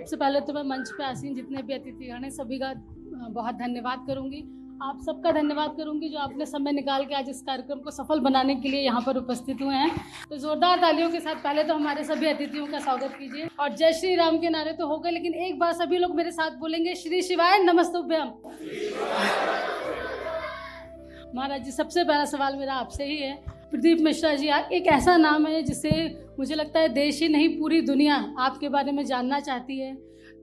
सबसे पहले तो मैं मंच पे आसीन जितने भी अतिथिगण हैं सभी का बहुत धन्यवाद करूंगी। आप सबका धन्यवाद करूंगी जो आपने समय निकाल के आज इस कार्यक्रम को सफल बनाने के लिए यहाँ पर उपस्थित हुए हैं। तो जोरदार तालियों के साथ पहले तो हमारे सभी अतिथियों का स्वागत कीजिए। और जय श्री राम के नारे तो हो गए, लेकिन एक बार सभी लोग मेरे साथ बोलेंगे श्री शिवाय नमस्तुभ्यम। महाराज जी, सबसे पहला सवाल मेरा आपसे ही है। प्रदीप मिश्रा जी, एक ऐसा नाम है जिसे मुझे लगता है देश ही नहीं पूरी दुनिया आपके बारे में जानना चाहती है।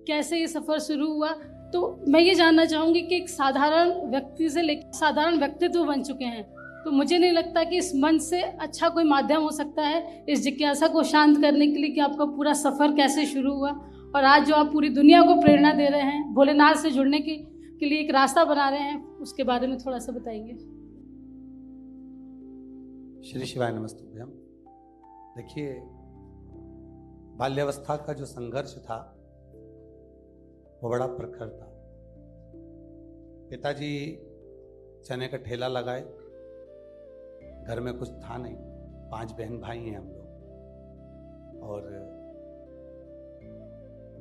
कैसे ये सफ़र शुरू हुआ, तो मैं ये जानना चाहूँगी कि एक साधारण व्यक्ति से लेकर साधारण व्यक्तित्व बन चुके हैं, तो मुझे नहीं लगता कि इस मंच से अच्छा कोई माध्यम हो सकता है इस जिज्ञासा को शांत करने के लिए कि आपका पूरा सफ़र कैसे शुरू हुआ और आज जो आप पूरी दुनिया को प्रेरणा दे रहे हैं, भोलेनाथ से जुड़ने के लिए एक रास्ता बना रहे हैं, उसके बारे में थोड़ा सा बताएंगे। श्री शिवाय नमस्तुभ्यम। देखिए, बाल्यावस्था का जो संघर्ष था वो बड़ा प्रखर था। पिताजी चने का ठेला लगाए, घर में कुछ था नहीं, 5 बहन भाई हैं हम लोग, और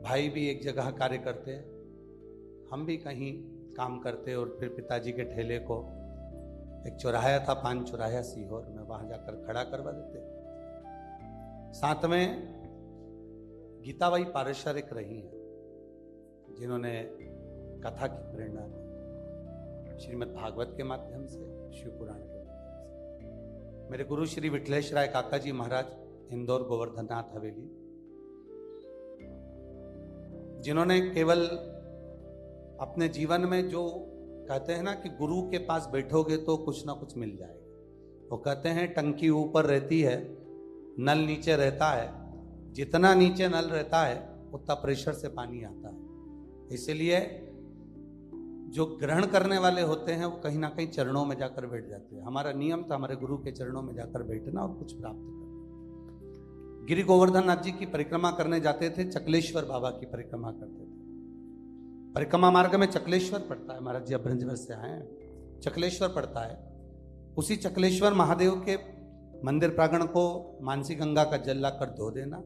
भाई भी एक जगह कार्य करते, हम भी कहीं काम करते, और फिर पिताजी के ठेले को एक चौराहा था, 5 चौराहा सीहोर में, वहां जाकर खड़ा करवा देते। साथ में गीताबाई पारिश्रमिक रही हैं जिन्होंने कथा की प्रेरणा दी, श्रीमद् भागवत के माध्यम से, शिव पुराण के माध्यम से। मेरे गुरु श्री विठलेश राय काका जी महाराज, इंदौर गोवर्धननाथ हवेली, जिन्होंने केवल अपने जीवन में जो कहते हैं ना कि गुरु के पास बैठोगे तो कुछ ना कुछ मिल जाएगा। वो कहते हैं टंकी ऊपर रहती है, नल नीचे रहता है, जितना नीचे नल रहता है उतना प्रेशर से पानी आता है। इसलिए जो ग्रहण करने वाले होते हैं वो कहीं ना कहीं चरणों में जाकर बैठ जाते हैं। हमारा नियम था हमारे गुरु के चरणों में जाकर बैठना और कुछ प्राप्त करना। गिरि गोवर्धन नाथ जी की परिक्रमा करने जाते थे, चकलेश्वर बाबा की परिक्रमा करते थे। परिक्रमा मार्ग में चकलेश्वर पड़ता है, महाराज जी अभ्रंजवर से आए हैं, चकलेश्वर पड़ता है। उसी चकलेश्वर महादेव के मंदिर प्रांगण को मानसी गंगा का जल लाकर धो देना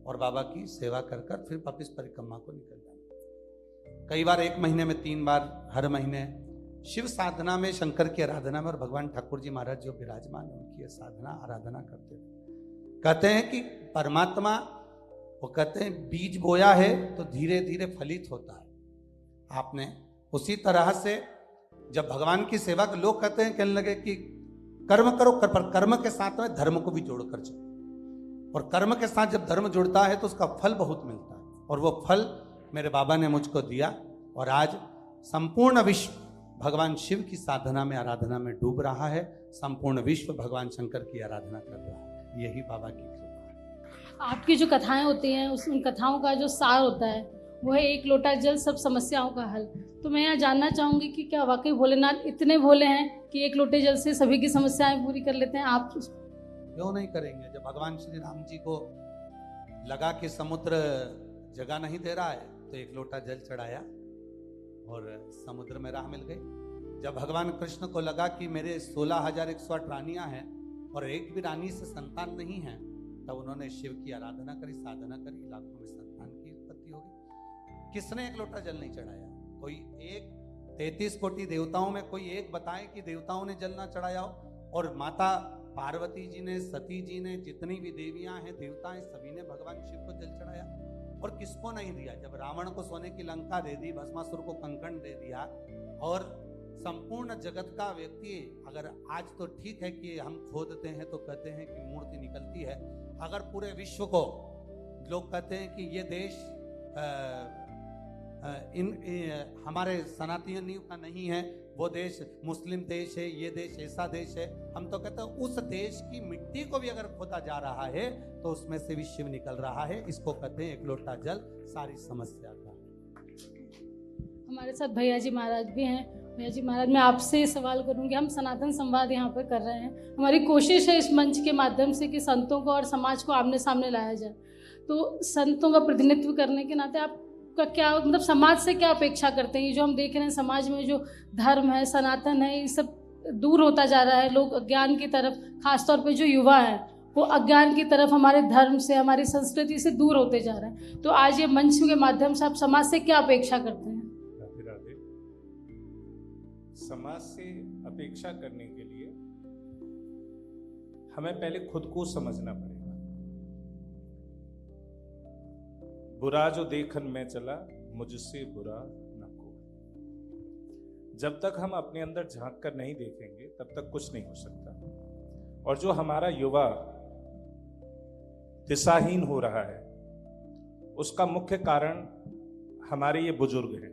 और बाबा की सेवा कर कर फिर वापिस परिक्रमा को निकल जाना। कई बार 1 महीने में 3 बार, हर महीने शिव साधना में, शंकर की आराधना में, और भगवान ठाकुर जी महाराज जो विराजमान है उनकी साधना आराधना करते थे। कहते हैं कि परमात्मा, वो कहते हैं बीज बोया है तो धीरे धीरे फलित होता है। आपने उसी तरह से जब भगवान की सेवा, लोग कहते हैं, कहने लगे कि कर्म करो, पर कर्म के साथ में धर्म को भी जोड़कर चलो, और कर्म के साथ जब धर्म जुड़ता है तो उसका फल बहुत मिलता है, और वो फल मेरे बाबा ने मुझको दिया। और आज संपूर्ण विश्व भगवान शिव की साधना में, आराधना में डूब रहा है, संपूर्ण विश्व भगवान शंकर की आराधना कर रहा है। यही बाबा की कृपा है। आपकी जो कथाएं होती हैं उन कथाओं का जो सार होता है वो है एक लोटा जल सब समस्याओं का हल। तो मैं यहाँ जानना चाहूँगी कि क्या वाकई भोलेनाथ इतने भोले हैं कि एक लोटे जल से सभी की समस्याएं पूरी कर लेते हैं? आप क्यों नहीं करेंगे? जब भगवान श्री राम जी को लगा कि समुद्र जगह नहीं दे रहा है तो एक लोटा जल चढ़ाया और समुद्र में राह मिल गई। जब भगवान कृष्ण को लगा कि मेरे 16,108 रानियां हैं और एक भी रानी से संतान नहीं है, तब उन्होंने शिव की आराधना करी, साधना करी, लाखों में संतान की उत्पत्ति हो गई। किसने एक लोटा जल नहीं चढ़ाया? कोई एक 33 कोटि देवताओं में कोई एक बताए कि देवताओं ने जल ना चढ़ाया हो? और माता पार्वती जी ने, सती जी ने, जितनी भी देवियां हैं, देवता हैं, सभी ने भगवान शिव को जल चढ़ाया। और किसको नहीं दिया? जब रावण को सोने की लंका दे दी, भस्मासुर को कंकण दे दिया, और संपूर्ण जगत का व्यक्ति, अगर आज तो ठीक है कि हम खोदते हैं तो कहते हैं कि मूर्ति निकलती है, अगर पूरे विश्व को लोग कहते हैं कि ये देश हमारे सनातनियों का नहीं है, वो देश मुस्लिम देश है, ये देश ऐसा देश है, हम तो कहते हैं उस देश की मिट्टी को भी अगर खोदा जा रहा है तो उसमें से भी शिव निकल रहा है। इसको कहते हैं एक लोटा जल सारी समस्या का। हमारे साथ भैया जी महाराज भी हैं। भैया जी महाराज, मैं आपसे सवाल करूंगी। हम सनातन संवाद यहाँ पर कर रहे हैं, हमारी कोशिश है इस मंच के माध्यम से कि संतों को और समाज को आमने सामने लाया जाए। तो संतों का प्रतिनिधित्व करने के नाते आप का क्या मतलब समाज से क्या अपेक्षा करते हैं? जो हम देख रहे हैं समाज में जो धर्म है, सनातन है, ये सब दूर होता जा रहा है, लोग अज्ञान की तरफ, खासतौर पे जो युवा है वो अज्ञान की तरफ हमारे धर्म से, हमारी संस्कृति से दूर होते जा रहे हैं। तो आज ये मंच के माध्यम से आप समाज से क्या अपेक्षा करते हैं? राधे राधे। समाज से अपेक्षा करने के लिए हमें पहले खुद को समझना पड़ेगा। बुरा जो देखन में चला, मुझसे बुरा न कोई। जब तक हम अपने अंदर झांक कर नहीं देखेंगे तब तक कुछ नहीं हो सकता। और जो हमारा युवा दिशाहीन हो रहा है, उसका मुख्य कारण हमारे ये बुजुर्ग हैं।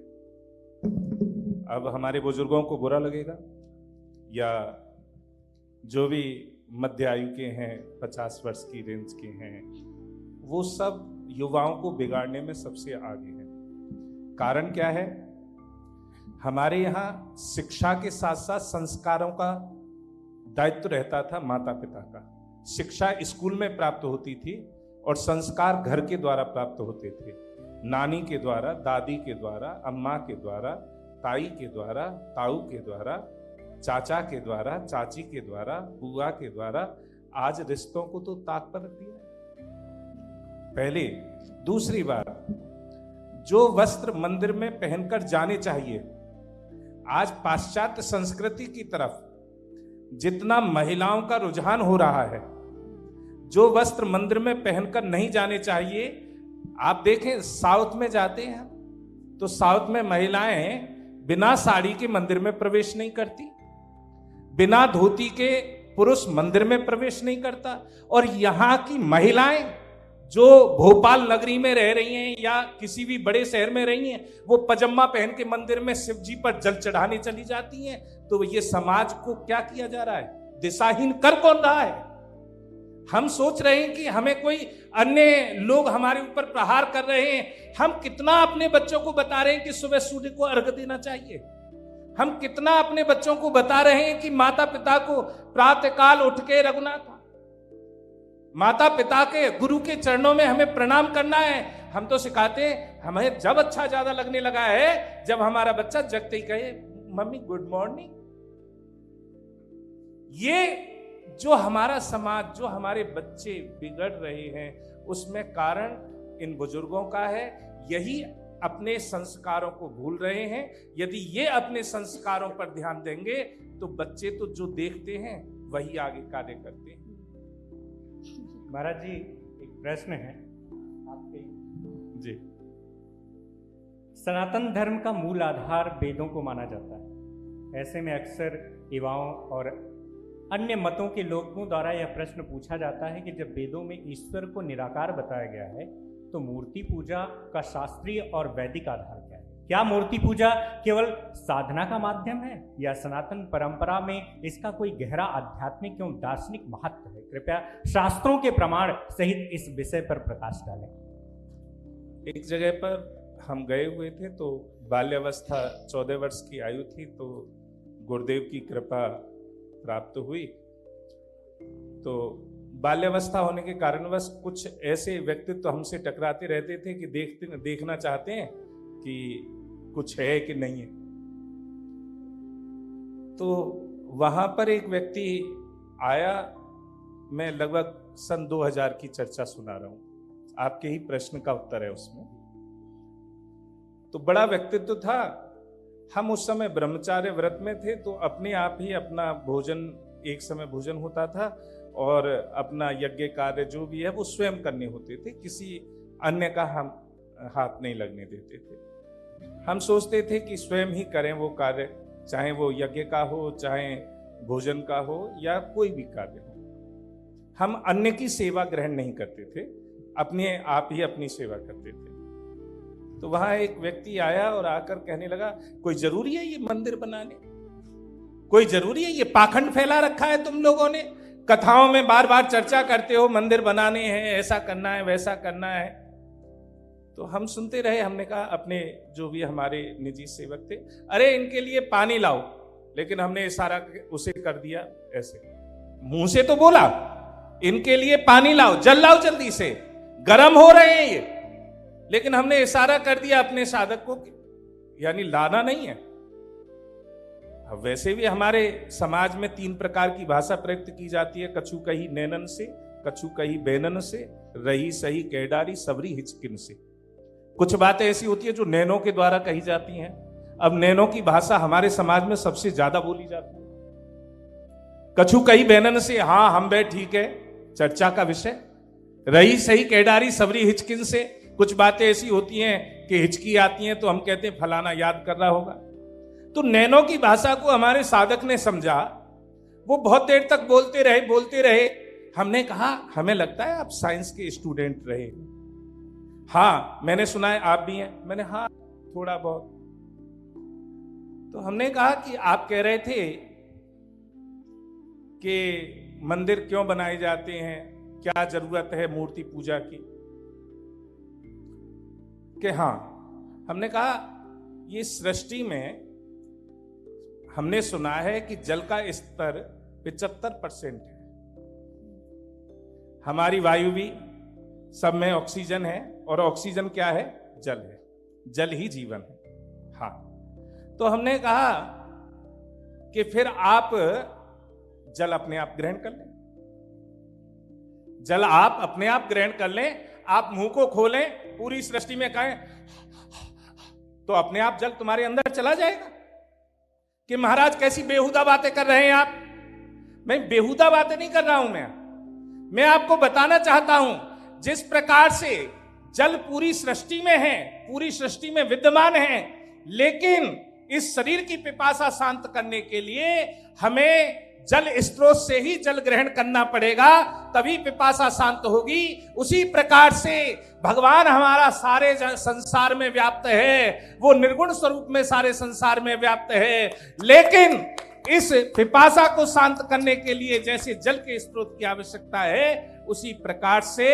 अब हमारे बुजुर्गों को बुरा लगेगा, या जो भी मध्य आयु के हैं, 50 वर्ष की रेंज के हैं, वो सब युवाओं को बिगाड़ने में सबसे आगे हैं। कारण क्या है? हमारे यहाँ शिक्षा के साथ साथ संस्कारों का दायित्व रहता था माता पिता का। शिक्षा स्कूल में प्राप्त होती थी और संस्कार घर के द्वारा प्राप्त होते थे। नानी के द्वारा, दादी के द्वारा, अम्मा के द्वारा, ताई के द्वारा, ताऊ के द्वारा, चाचा के द्वारा, चाची के द्वारा, बुआ के द्वारा। आज रिश्तों को तो ताक पर रख दिया पहले। दूसरी बात, जो वस्त्र मंदिर में पहनकर जाने चाहिए, आज पाश्चात्य संस्कृति की तरफ जितना महिलाओं का रुझान हो रहा है, जो वस्त्र मंदिर में पहनकर नहीं जाने चाहिए। आप देखें, साउथ में जाते हैं तो साउथ में महिलाएं बिना साड़ी के मंदिर में प्रवेश नहीं करती, बिना धोती के पुरुष मंदिर में प्रवेश नहीं करता। और यहां की महिलाएं जो भोपाल नगरी में रह रही हैं या किसी भी बड़े शहर में रही हैं, वो पजामा पहन के मंदिर में शिव जी पर जल चढ़ाने चली जाती हैं। तो ये समाज को क्या किया जा रहा है? दिशाहीन कर कौन रहा है? हम सोच रहे हैं कि हमें कोई अन्य लोग हमारे ऊपर प्रहार कर रहे हैं। हम कितना अपने बच्चों को बता रहे हैं कि सुबह सूर्य को अर्घ देना चाहिए। हम कितना अपने बच्चों को बता रहे हैं कि माता पिता को प्रातःकाल उठ के रघुनाथ, माता पिता के, गुरु के चरणों में हमें प्रणाम करना है। हम तो सिखाते हैं, हमें जब अच्छा ज्यादा लगने लगा है जब हमारा बच्चा जगते ही कहे मम्मी गुड मॉर्निंग। ये जो हमारा समाज, जो हमारे बच्चे बिगड़ रहे हैं, उसमें कारण इन बुजुर्गों का है। यही अपने संस्कारों को भूल रहे हैं। यदि ये अपने संस्कारों पर ध्यान देंगे तो बच्चे तो जो देखते हैं वही आगे कार्य करते हैं। महाराज जी, एक प्रश्न है आपके जी। सनातन धर्म का मूल आधार वेदों को माना जाता है। ऐसे में अक्सर युवाओं और अन्य मतों के लोगों द्वारा यह प्रश्न पूछा जाता है कि जब वेदों में ईश्वर को निराकार बताया गया है तो मूर्ति पूजा का शास्त्रीय और वैदिक आधार क्या है? क्या मूर्ति पूजा केवल साधना का माध्यम है या सनातन परंपरा में इसका कोई गहरा आध्यात्मिक एवं दार्शनिक महत्व है? कृपया शास्त्रों के प्रमाण सहित इस विषय पर प्रकाश डालें। एक जगह पर हम गए हुए थे तो बाल्यावस्था 14 वर्ष की आयु थी, तो गुरुदेव की कृपा प्राप्त हुई। तो बाल्यावस्था होने के कारणवश कुछ ऐसे व्यक्तित्व हमसे टकराते रहते थे कि देखना चाहते हैं कि कुछ है कि नहीं है। तो वहां पर एक व्यक्ति आया, मैं लगभग सन 2000 की चर्चा सुना रहा हूं, आपके ही प्रश्न का उत्तर है उसमें। तो बड़ा व्यक्तित्व था। हम उस समय ब्रह्मचार्य व्रत में थे, तो अपने आप ही अपना भोजन, एक समय भोजन होता था और अपना यज्ञ कार्य जो भी है वो स्वयं करने होते थे, किसी अन्य का हम हाथ नहीं लगने देते थे। हम सोचते थे कि स्वयं ही करें वो कार्य, चाहे वो यज्ञ का हो, चाहे भोजन का हो या कोई भी कार्य हो। हम अन्य की सेवा ग्रहण नहीं करते थे, अपने आप ही अपनी सेवा करते थे। तो वहां एक व्यक्ति आया और आकर कहने लगा, कोई जरूरी है ये मंदिर बनाने? कोई जरूरी है? ये पाखंड फैला रखा है तुम लोगों ने, कथाओं में बार बार चर्चा करते हो मंदिर बनाने हैं, ऐसा करना है, वैसा करना है। तो हम सुनते रहे। हमने कहा, अपने जो भी हमारे निजी सेवक थे, अरे इनके लिए पानी लाओ, लेकिन हमने इशारा उसे कर दिया ऐसे, मुंह से तो बोला इनके लिए पानी लाओ, जल लाओ जल्दी से, गर्म हो रहे हैं ये, लेकिन हमने इशारा कर दिया अपने साधक को, यानी लाना नहीं है। वैसे भी हमारे समाज में 3 प्रकार की भाषा प्रयुक्त की जाती है, कछु कही नैनन से, कछु कही बेनन से, रही सही कैडारी सबरी हिचकिन से। कुछ बातें ऐसी होती है जो नैनों के द्वारा कही जाती हैं। अब नैनों की भाषा हमारे समाज में सबसे ज्यादा बोली जाती है। कछु कही बेनन से, हाँ हम बे ठीक है, चर्चा का विषय। रही सही कैडारी सबरी हिचकिन से, कुछ बातें ऐसी होती हैं कि हिचकी आती हैं तो हम कहते हैं फलाना याद कर रहा होगा। तो नैनों की भाषा को हमारे साधक ने समझा। वो बहुत देर तक बोलते रहे। हमने कहा हमें लगता है आप साइंस के स्टूडेंट रहे। हाँ मैंने सुना है आप भी हैं। मैंने हाँ थोड़ा बहुत। तो हमने कहा कि आप कह रहे थे कि मंदिर क्यों बनाए जाते हैं, क्या जरूरत है मूर्ति पूजा की, कि हाँ। हमने कहा ये सृष्टि में हमने सुना है कि जल का स्तर 75% है। हमारी वायु भी, सब में ऑक्सीजन है, और ऑक्सीजन क्या है? जल है। जल ही जीवन है। हाँ, तो हमने कहा कि फिर आप जल अपने आप ग्रहण कर लें। जल आप अपने आप ग्रहण कर लें। आप मुंह को खोलें, पूरी सृष्टि में कहें तो अपने आप जल तुम्हारे अंदर चला जाएगा। कि महाराज कैसी बेहुदा बातें कर रहे हैं आप। मैं बेहुदा बातें नहीं कर रहा हूं। मैं आपको बताना चाहता हूं, जिस प्रकार से जल पूरी सृष्टि में है, पूरी सृष्टि में विद्यमान है, लेकिन इस शरीर की पिपासा शांत करने के लिए हमें जल स्रोत से ही जल ग्रहण करना पड़ेगा, तभी पिपासा शांत होगी। उसी प्रकार से भगवान हमारा सारे संसार में व्याप्त है। वो निर्गुण स्वरूप में सारे संसार में व्याप्त है, लेकिन इस पिपासा को शांत करने के लिए जैसे जल के स्रोत की आवश्यकता है, उसी प्रकार से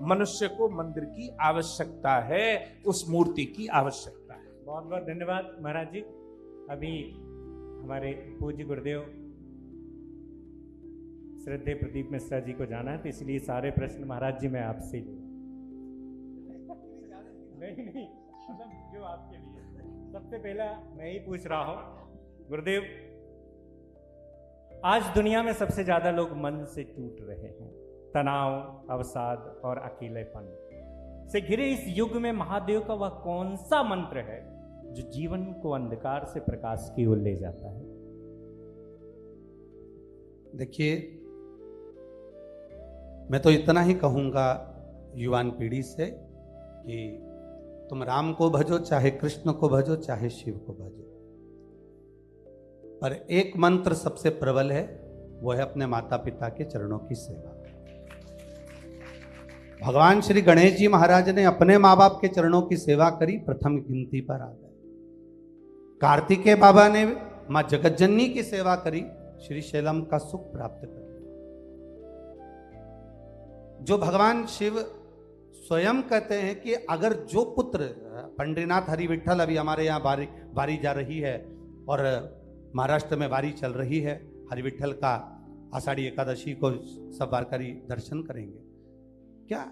मनुष्य को मंदिर की आवश्यकता है, उस मूर्ति की आवश्यकता है। बहुत बहुत धन्यवाद महाराज जी। अभी हमारे पूज्य गुरुदेव श्रद्धेय प्रदीप मिश्रा जी को जाना है, तो इसलिए सारे प्रश्न महाराज जी मैं आपसे ही नहीं, मतलब जो आपके लिए। सबसे पहला मैं ही पूछ रहा हूं गुरुदेव, आज दुनिया में सबसे ज्यादा लोग मन से टूट रहे हैं। तनाव, अवसाद और अकेलेपन से घिरे इस युग में महादेव का वह कौन सा मंत्र है जो जीवन को अंधकार से प्रकाश की ओर ले जाता है? देखिए, मैं तो इतना ही कहूंगा युवान पीढ़ी से कि तुम राम को भजो, चाहे कृष्ण को भजो, चाहे शिव को भजो, पर एक मंत्र सबसे प्रबल है, वो है अपने माता पिता के चरणों की सेवा। भगवान श्री गणेश जी महाराज ने अपने माँ बाप के चरणों की सेवा करी, प्रथम गिनती पर आ गए। कार्तिकेय बाबा ने माँ जगतजननी की सेवा करी, श्री शैलम का सुख प्राप्त कर। जो भगवान शिव स्वयं कहते हैं कि अगर जो पुत्र, पंडरीनाथ हरि विठल, अभी हमारे यहाँ बारी जा रही है और महाराष्ट्र में वारी चल रही है, हरि विठल का आषाढ़ी एकादशी को सब वारकरी दर्शन करेंगे। क्या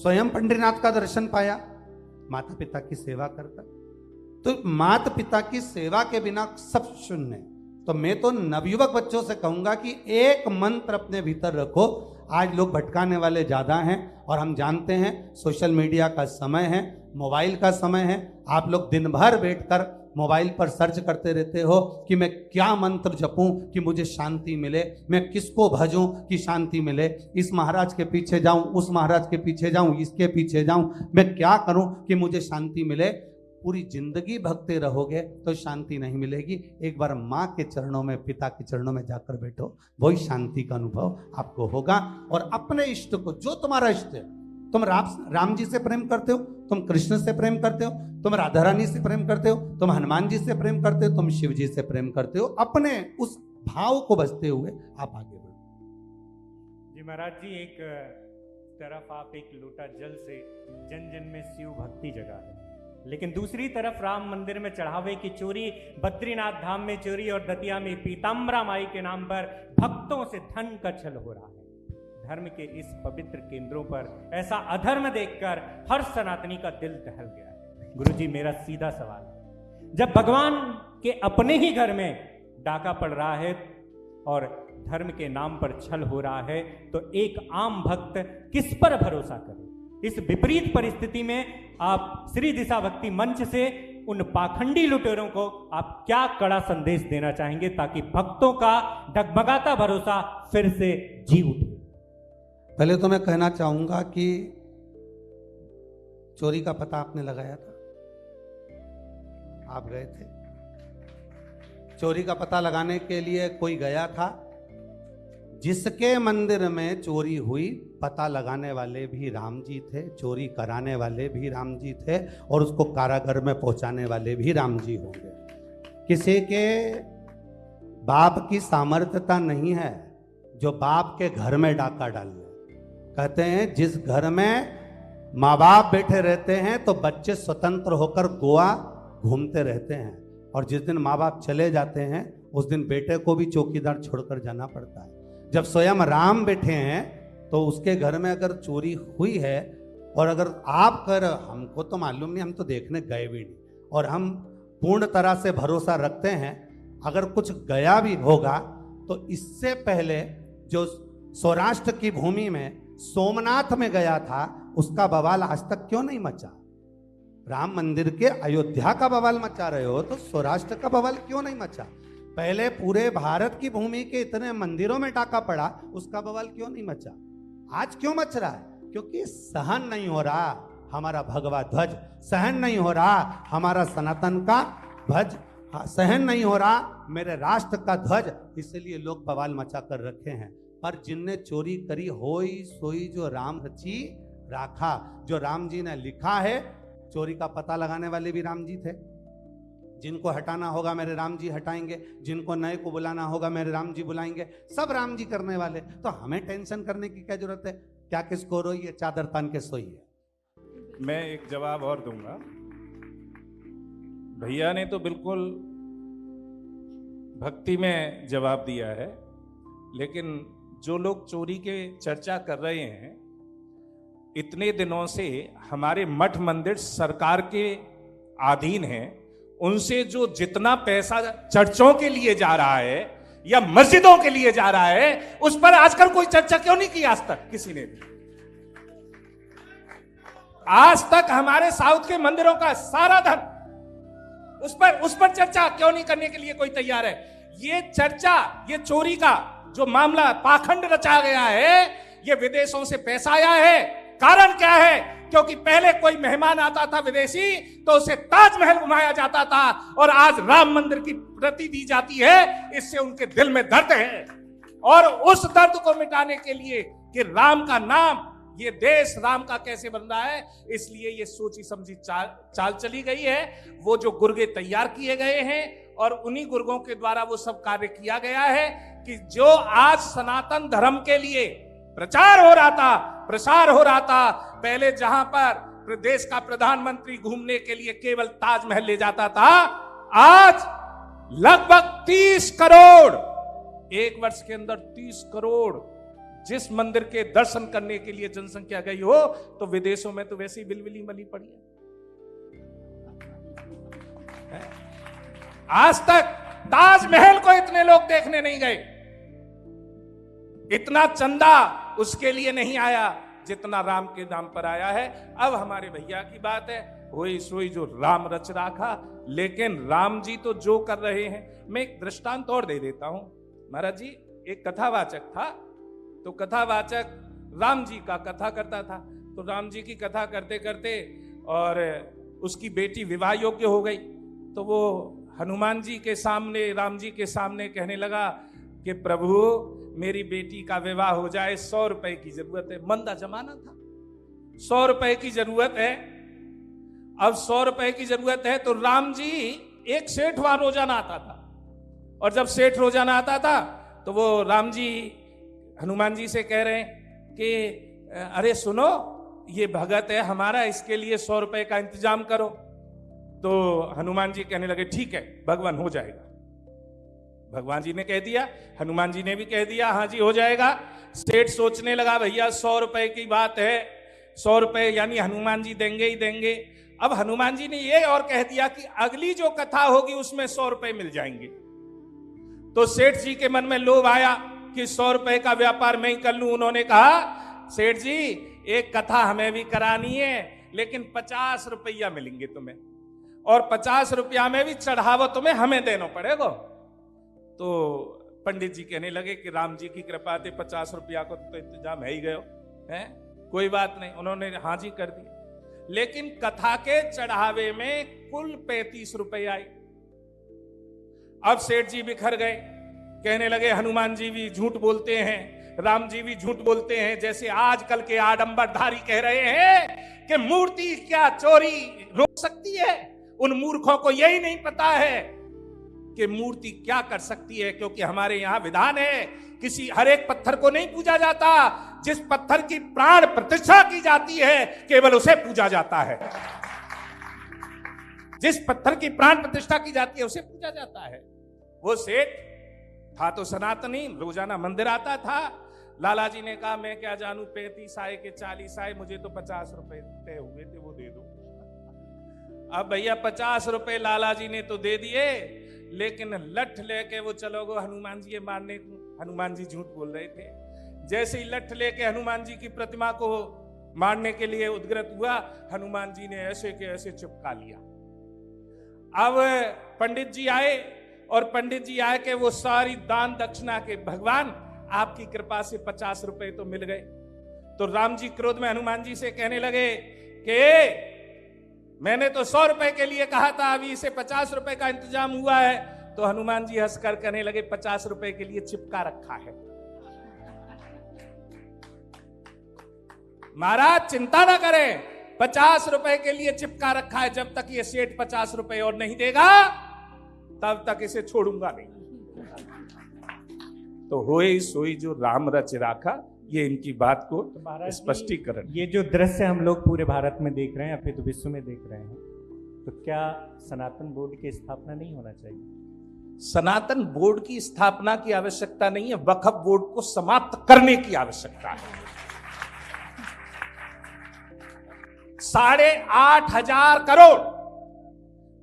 स्वयं पंडरीनाथ का दर्शन पाया माता पिता की सेवा करकर? तो माता पिता की सेवा के बिना सब शून्य। तो मैं तो नवयुवक बच्चों से कहूंगा कि एक मंत्र अपने भीतर रखो। आज लोग भटकाने वाले ज्यादा हैं, और हम जानते हैं सोशल मीडिया का समय है, मोबाइल का समय है। आप लोग दिन भर बैठकर मोबाइल पर सर्च करते रहते हो कि मैं क्या मंत्र जपूं कि मुझे शांति मिले, मैं किसको भजूं कि शांति मिले, इस महाराज के पीछे जाऊं, उस महाराज के पीछे जाऊं, इसके पीछे जाऊं, मैं क्या करूं कि मुझे शांति मिले। पूरी जिंदगी भगते रहोगे तो शांति नहीं मिलेगी। एक बार माँ के चरणों में, पिता के चरणों में जाकर बैठो, वही शांति का अनुभव आपको होगा। और अपने इष्ट को, जो तुम्हारा इष्ट है, तुम राम जी से प्रेम करते हो, तुम कृष्ण से प्रेम करते हो, तुम राधा रानी से प्रेम करते हो, तुम हनुमान जी से प्रेम करते हो, तुम शिव जी से प्रेम करते हो, अपने उस भाव को बचते हुए आप आगे बढ़ो। जी महाराज जी, एक तरफ आप एक लोटा जल से जन जन में शिव भक्ति जगा है, लेकिन दूसरी तरफ राम मंदिर में चढ़ावे की चोरी, बद्रीनाथ धाम में चोरी और दतिया में पीताम्बरा माई के नाम पर भक्तों से धन का छल हो रहा है। धर्म के इस पवित्र केंद्रों पर ऐसा अधर्म देखकर हर सनातनी का दिल दहल गया है। गुरुजी, मेरा सीधा सवाल है, जब भगवान के अपने ही घर में डाका पड़ रहा है और धर्म के नाम पर छल हो रहा है, तो एक आम भक्त किस पर भरोसा करे? इस विपरीत परिस्थिति में आप श्री दिशा भक्ति मंच से उन पाखंडी लुटेरों को आप क्या कड़ा संदेश देना चाहेंगे ताकि भक्तों का डगमगाता भरोसा फिर से जी उठे? पहले तो मैं कहना चाहूंगा कि चोरी का पता आपने लगाया था, आप गए थे चोरी का पता लगाने के लिए? कोई गया था? जिसके मंदिर में चोरी हुई पता लगाने वाले भी राम जी थे, चोरी कराने वाले भी राम जी थे, और उसको कारागार में पहुंचाने वाले भी राम जी होंगे। किसी के बाप की सामर्थ्यता नहीं है जो बाप के घर में डाका डाल ले। कहते हैं जिस घर में माँ बाप बैठे रहते हैं तो बच्चे स्वतंत्र होकर गोवा घूमते रहते हैं, और जिस दिन माँ बाप चले जाते हैं उस दिन बेटे को भी चौकीदार छोड़कर जाना पड़ता है। जब स्वयं राम बैठे हैं तो उसके घर में अगर चोरी हुई है, और अगर आप कर, हमको तो मालूम नहीं, हम तो देखने गए भी नहीं, और हम पूर्ण तरह से भरोसा रखते हैं अगर कुछ गया भी होगा तो इससे पहले जो सौराष्ट्र की भूमि में सोमनाथ में गया था उसका बवाल आज तक क्यों नहीं मचा? राम मंदिर के अयोध्या का बवाल मचा रहे हो तो सौराष्ट्र का बवाल क्यों नहीं मचा? पहले पूरे भारत की भूमि के इतने मंदिरों में डाका पड़ा, उसका बवाल क्यों नहीं मचा? आज क्यों मच रहा है? क्योंकि सहन नहीं हो रहा हमारा भगवा ध्वज, सहन नहीं हो रहा हमारा सनातन का ध्वज, सहन नहीं हो रहा मेरे राष्ट्र का ध्वज, इसलिए लोग बवाल मचा कर रखे हैं। पर जिनने चोरी करी होई सोई जो राम रची राखा, जो राम जी ने लिखा है, चोरी का पता लगाने वाले भी राम जी थे। जिनको हटाना होगा मेरे राम जी हटाएंगे, जिनको नए को बुलाना होगा मेरे राम जी बुलाएंगे, सब राम जी करने वाले। तो हमें टेंशन करने की क्या जरूरत है? क्या किसको रोई है? चादर तान के सोई है। मैं एक जवाब और दूंगा। भैया ने तो बिल्कुल भक्ति में जवाब दिया है, लेकिन जो लोग चोरी के चर्चा कर रहे हैं, इतने दिनों से हमारे मठ मंदिर सरकार के अधीन हैं, उनसे जो जितना पैसा चर्चों के लिए जा रहा है या मस्जिदों के लिए जा रहा है, उस पर आजकल कोई चर्चा क्यों नहीं की? आज तक किसी ने भी, आज तक हमारे साउथ के मंदिरों का सारा धन उस पर चर्चा क्यों नहीं करने के लिए कोई तैयार है? ये चर्चा, ये चोरी का जो मामला पाखंड रचा गया है, ये विदेशों से पैसा आया है। कारण क्या है? क्योंकि पहले कोई मेहमान आता था विदेशी तो उसे ताजमहल घुमाया जाता था, और आज राम मंदिर की प्रति दी जाती है, इससे उनके दिल में दर्द है। और उस दर्द को मिटाने के लिए कि राम का नाम, ये देश राम का कैसे बन रहा है, इसलिए ये सोची समझी चाल चली गई है। वो जो गुर्गे तैयार किए गए हैं और उन्हीं गुर्गों के द्वारा वो सब कार्य किया गया है कि जो आज सनातन धर्म के लिए प्रचार हो रहा था, प्रसार हो रहा था, पहले जहां पर प्रदेश का प्रधानमंत्री घूमने के लिए केवल ताजमहल ले जाता था, आज लगभग 30 करोड़, एक वर्ष के अंदर 30 करोड़ जिस मंदिर के दर्शन करने के लिए जनसंख्या गई हो, तो विदेशों में तो वैसे ही बिलबिली मली पड़ी है। आज तक ताजमहल को इतने लोग देखने नहीं गए, इतना चंदा उसके लिए नहीं आया जितना राम के नाम पर आया है। अब हमारे भैया की बात है, वही सोई जो राम रच राखा, लेकिन राम जी तो जो कर रहे हैं, मैं एक दृष्टांत और दे देता हूं। महाराज जी, एक कथावाचक था, तो कथावाचक राम जी का कथा करता था। तो राम जी की कथा करते करते और उसकी बेटी विवाह योग्य हो गई, तो वो हनुमान जी के सामने, राम जी के सामने कहने लगा कि प्रभु मेरी बेटी का विवाह हो जाए, 100 रुपए की जरूरत है। मंदा जमाना था, 100 रुपए की जरूरत है। अब 100 रुपए की जरूरत है तो राम जी, एक सेठ वहां रोजाना आता था, और जब सेठ रोजाना आता था तो वो राम जी हनुमान जी से कह रहे हैं कि अरे सुनो, ये भगत है हमारा, इसके लिए 100 रुपए का इंतजाम करो। तो हनुमान जी कहने लगे ठीक है भगवान, हो जाएगा। भगवान जी ने कह दिया, हनुमान जी ने भी कह दिया हाँ जी हो जाएगा। सेठ सोचने लगा भैया 100 रुपए की बात है, 100 रुपए यानी हनुमान जी देंगे ही देंगे। अब हनुमान जी ने ये और कह दिया कि अगली जो कथा होगी उसमें 100 रुपए मिल जाएंगे। तो सेठ जी के मन में लोभ आया कि 100 रुपए का व्यापार मैं ही कर लूं। उन्होंने कहा सेठ जी एक कथा हमें भी करानी है, लेकिन 50 रुपया मिलेंगे तुम्हें, और 50 रुपया में भी चढ़ावा तुम्हें हमें देना पड़ेगा। तो पंडित जी कहने लगे कि राम जी की कृपा से 50 रुपया को तो इंतजाम है ही गयो है, कोई बात नहीं। उन्होंने हाँ जी कर दी, लेकिन कथा के चढ़ावे में कुल 35 रुपए आई। अब सेठ जी बिखर गए, कहने लगे हनुमान जी भी झूठ बोलते हैं, राम जी भी झूठ बोलते हैं, जैसे आजकल के आडंबरधारी कह रहे हैं कि मूर्ति क्या चोरी रोक सकती है। उन मूर्खों को यही नहीं पता है कि मूर्ति क्या कर सकती है, क्योंकि हमारे यहां विधान है किसी हर एक पत्थर को नहीं पूजा जाता, जिस पत्थर की प्राण प्रतिष्ठा की जाती है केवल उसे पूजा जाता है। जिस पत्थर की प्राण प्रतिष्ठा की जाती है उसे पूजा जाता है। वो सेठ था तो सनातनी, रोजाना मंदिर आता था। लाला जी ने कहा मैं क्या जानू, 35 आए के 40 आए, मुझे तो 50 रुपए तय हुए थे वो दे दो। अब भैया 50 रुपए लाला जी ने तो दे दिए, लेकिन लठ लेके वो चलो गो हनुमान जी मारने को। हनुमान जी झूठ बोल रहे थे। जैसे ही लठ लेके हनुमान जी की प्रतिमा को मारने के लिए उद्ग्रत हुआ, हनुमान जी ने ऐसे के ऐसे चिपका लिया। अब पंडित जी आए, और पंडित जी आए के वो सारी दान दक्षिणा के भगवान आपकी कृपा से 50 रुपए तो मिल गए। तो राम जी क्रोध में हनुमान जी से कहने लगे कि मैंने तो 100 रुपए के लिए कहा था, अभी इसे 50 रुपए का इंतजाम हुआ है। तो हनुमान जी हंसकर कहने लगे 50 रुपए के लिए चिपका रखा है। महाराज चिंता ना करें, 50 रुपए के लिए चिपका रखा है। जब तक ये सेठ 50 रुपए और नहीं देगा तब तक इसे छोड़ूंगा नहीं। तो होए सोई जो राम रच राखा, ये इनकी बात को स्पष्टीकरण। ये जो दृश्य हम लोग पूरे भारत में देख रहे हैं, अभी तो विश्व में देख रहे हैं, तो क्या सनातन बोर्ड की स्थापना नहीं होना चाहिए? सनातन बोर्ड की स्थापना की आवश्यकता नहीं है, वक्फ बोर्ड को समाप्त करने की आवश्यकता है। 8,500 करोड़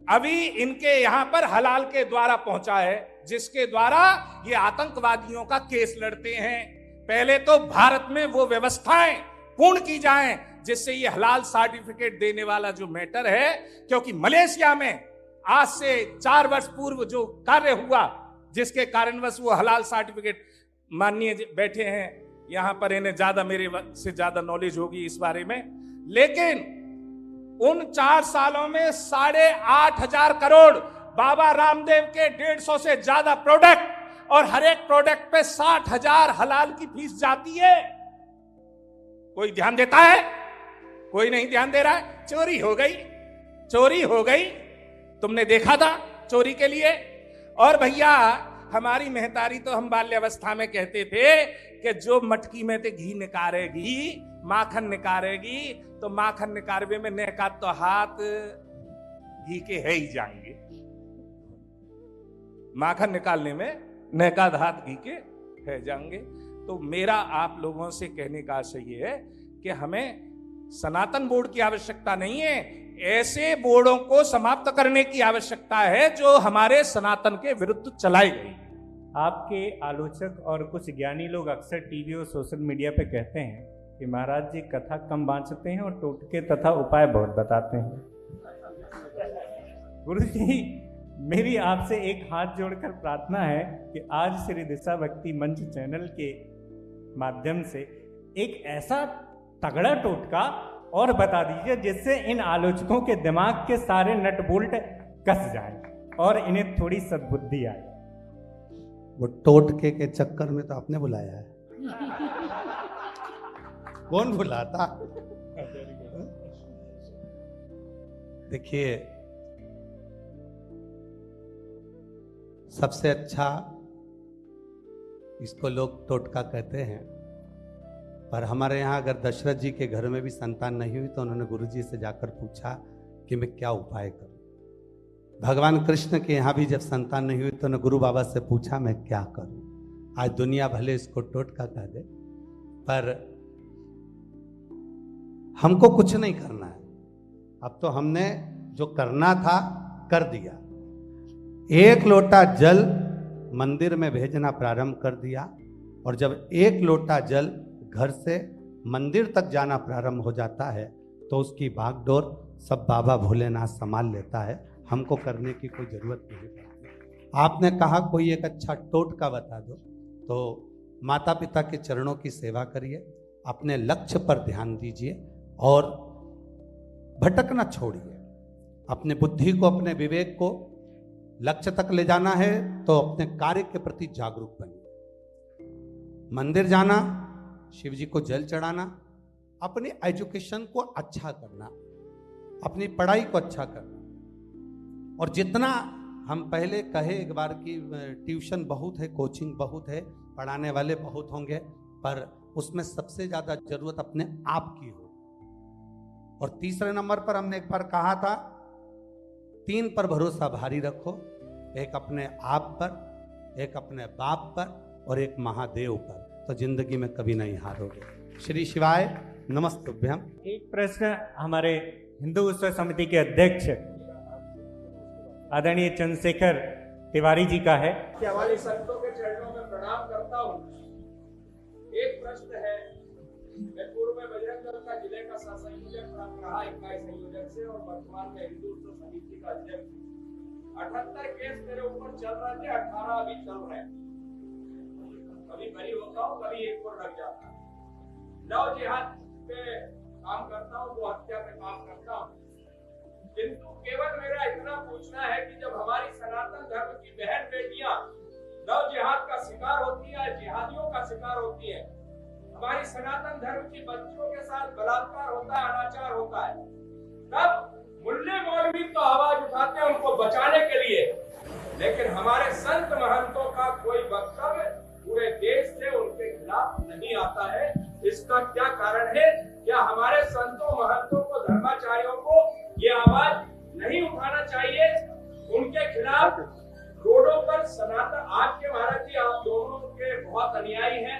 अभी इनके यहां पर हलाल के द्वारा पहुंचा है, जिसके द्वारा ये आतंकवादियों का केस लड़ते हैं। पहले तो भारत में वो व्यवस्थाएं पूर्ण की जाएं जिससे ये हलाल सर्टिफिकेट देने वाला जो मैटर है, क्योंकि मलेशिया में आज से 4 वर्ष पूर्व जो कार्य हुआ, जिसके कारणवश वो हलाल सर्टिफिकेट, माननीय बैठे हैं यहां पर, इन्हें ज्यादा मेरे से ज्यादा नॉलेज होगी इस बारे में, लेकिन उन 4 सालों में 8,500 करोड़ बाबा रामदेव के 150 से ज्यादा प्रोडक्ट, और हर एक प्रोडक्ट पे 60,000 हलाल की फीस जाती है। कोई ध्यान देता है? कोई नहीं ध्यान दे रहा है। चोरी हो गई, चोरी हो गई, तुमने देखा था चोरी के लिए। और भैया हमारी महतारी तो हम बाल्यावस्था में कहते थे कि जो मटकी में ते घी निकारेगी, माखन निकारेगी, तो माखन निकारवे में नेका तो हाथ घी के है ही जाएंगे। माखन निकालने में नेकाद हाथ घी के है जाएंगे। तो मेरा आप लोगों से कहने का आशय ये है कि हमें सनातन बोर्ड की आवश्यकता नहीं है, ऐसे बोर्डों को समाप्त करने की आवश्यकता है जो हमारे सनातन के विरुद्ध चलाई गई। आपके आलोचक और कुछ ज्ञानी लोग अक्सर टीवी और सोशल मीडिया पे कहते हैं कि महाराज जी कथा कम बांचते हैं और टोटके तथा उपाय बहुत बताते हैं। गुरु जी, मेरी आपसे एक हाथ जोड़कर प्रार्थना है कि आज श्री दिशा भक्ति मंच चैनल के माध्यम से एक ऐसा तगड़ा टोटका और बता दीजिए जिससे इन आलोचकों के दिमाग के सारे नट बोल्ट कस जाएं और इन्हें थोड़ी सद्बुद्धि आए। वो टोटके के चक्कर में तो आपने बुलाया है। कौन बुलाता? देखिए, सबसे अच्छा इसको लोग टोटका कहते हैं, पर हमारे यहाँ अगर दशरथ जी के घर में भी संतान नहीं हुई तो उन्होंने गुरुजी से जाकर पूछा कि मैं क्या उपाय करूं। भगवान कृष्ण के यहाँ भी जब संतान नहीं हुई तो उन्होंने गुरु बाबा से पूछा मैं क्या करूं। आज दुनिया भले इसको टोटका कह दे, पर हमको कुछ नहीं करना है। अब तो हमने जो करना था कर दिया। 1 लोटा जल मंदिर में भेजना प्रारंभ कर दिया और जब एक लोटा जल घर से मंदिर तक जाना प्रारंभ हो जाता है तो उसकी भागदौड़ सब बाबा भोलेनाथ संभाल लेता है, हमको करने की कोई जरूरत नहीं पड़ती। आपने कहा कोई एक अच्छा टोटका बता दो, तो माता पिता के चरणों की सेवा करिए, अपने लक्ष्य पर ध्यान दीजिए और भटकना छोड़िए। अपने बुद्धि को, अपने विवेक को लक्ष्य तक ले जाना है तो अपने कार्य के प्रति जागरूक बनिए। मंदिर जाना, शिव जी को जल चढ़ाना, अपनी एजुकेशन को अच्छा करना, अपनी पढ़ाई को अच्छा करना। और जितना हम पहले कहे एक बार की ट्यूशन बहुत है, कोचिंग बहुत है, पढ़ाने वाले बहुत होंगे, पर उसमें सबसे ज्यादा जरूरत अपने आप की हो। और तीसरे नंबर पर हमने एक बार कहा था, 3 पर भरोसा भारी रखो, एक अपने आप पर, एक अपने बाप पर और एक महादेव पर, तो जिंदगी में कभी नहीं हारोगे। श्री शिवाय नमस्तुभ्यम। एक प्रश्न हमारे हिंदू उत्सव समिति के अध्यक्ष आदरणीय चंद्रशेखर तिवारी जी का है। कि हमारे संतों के चरणों में प्रणाम करता हूँ। एक प्रश्न है, मैं पूर्व में बजरंग दल का जिले का संयोजक रहा 21 संयोजक से और वर्तमान में हिंदू उत्सव समिति का अध्यक्ष। 78 केस मेरे ऊपर चल रहे थे, 18 अभी चल रहे हैं। कभी बरी होता हूँ, कभी एक और लग जाता है। लव जिहाद पे काम करता हूँ, वो हत्या पे काम करता हूँ। किंतु केवल मेरा इतना पूछना है कि जब हमारी सनातन धर्म की बहन बेटियां लव जिहाद का शिकार होती है, जिहादियों का शिकार होती है, हमारी सनातन धर्म की बच्चियों के साथ बलात्कार होता है, अनाचार होता है, तब मुल्ले मौलवी तो आवाज उठाते हैं उनको बचाने के लिए, लेकिन हमारे संत महंतों का कोई वक्तव्य पूरे देश से उनके खिलाफ नहीं आता है। इसका क्या कारण है? क्या हमारे संतों महंतों को, धर्माचार्यों को ये आवाज नहीं उठाना चाहिए? उनके खिलाफ रोडों पर सनातन, आज के महाराज जी आप दोनों के बहुत अनुयायी हैं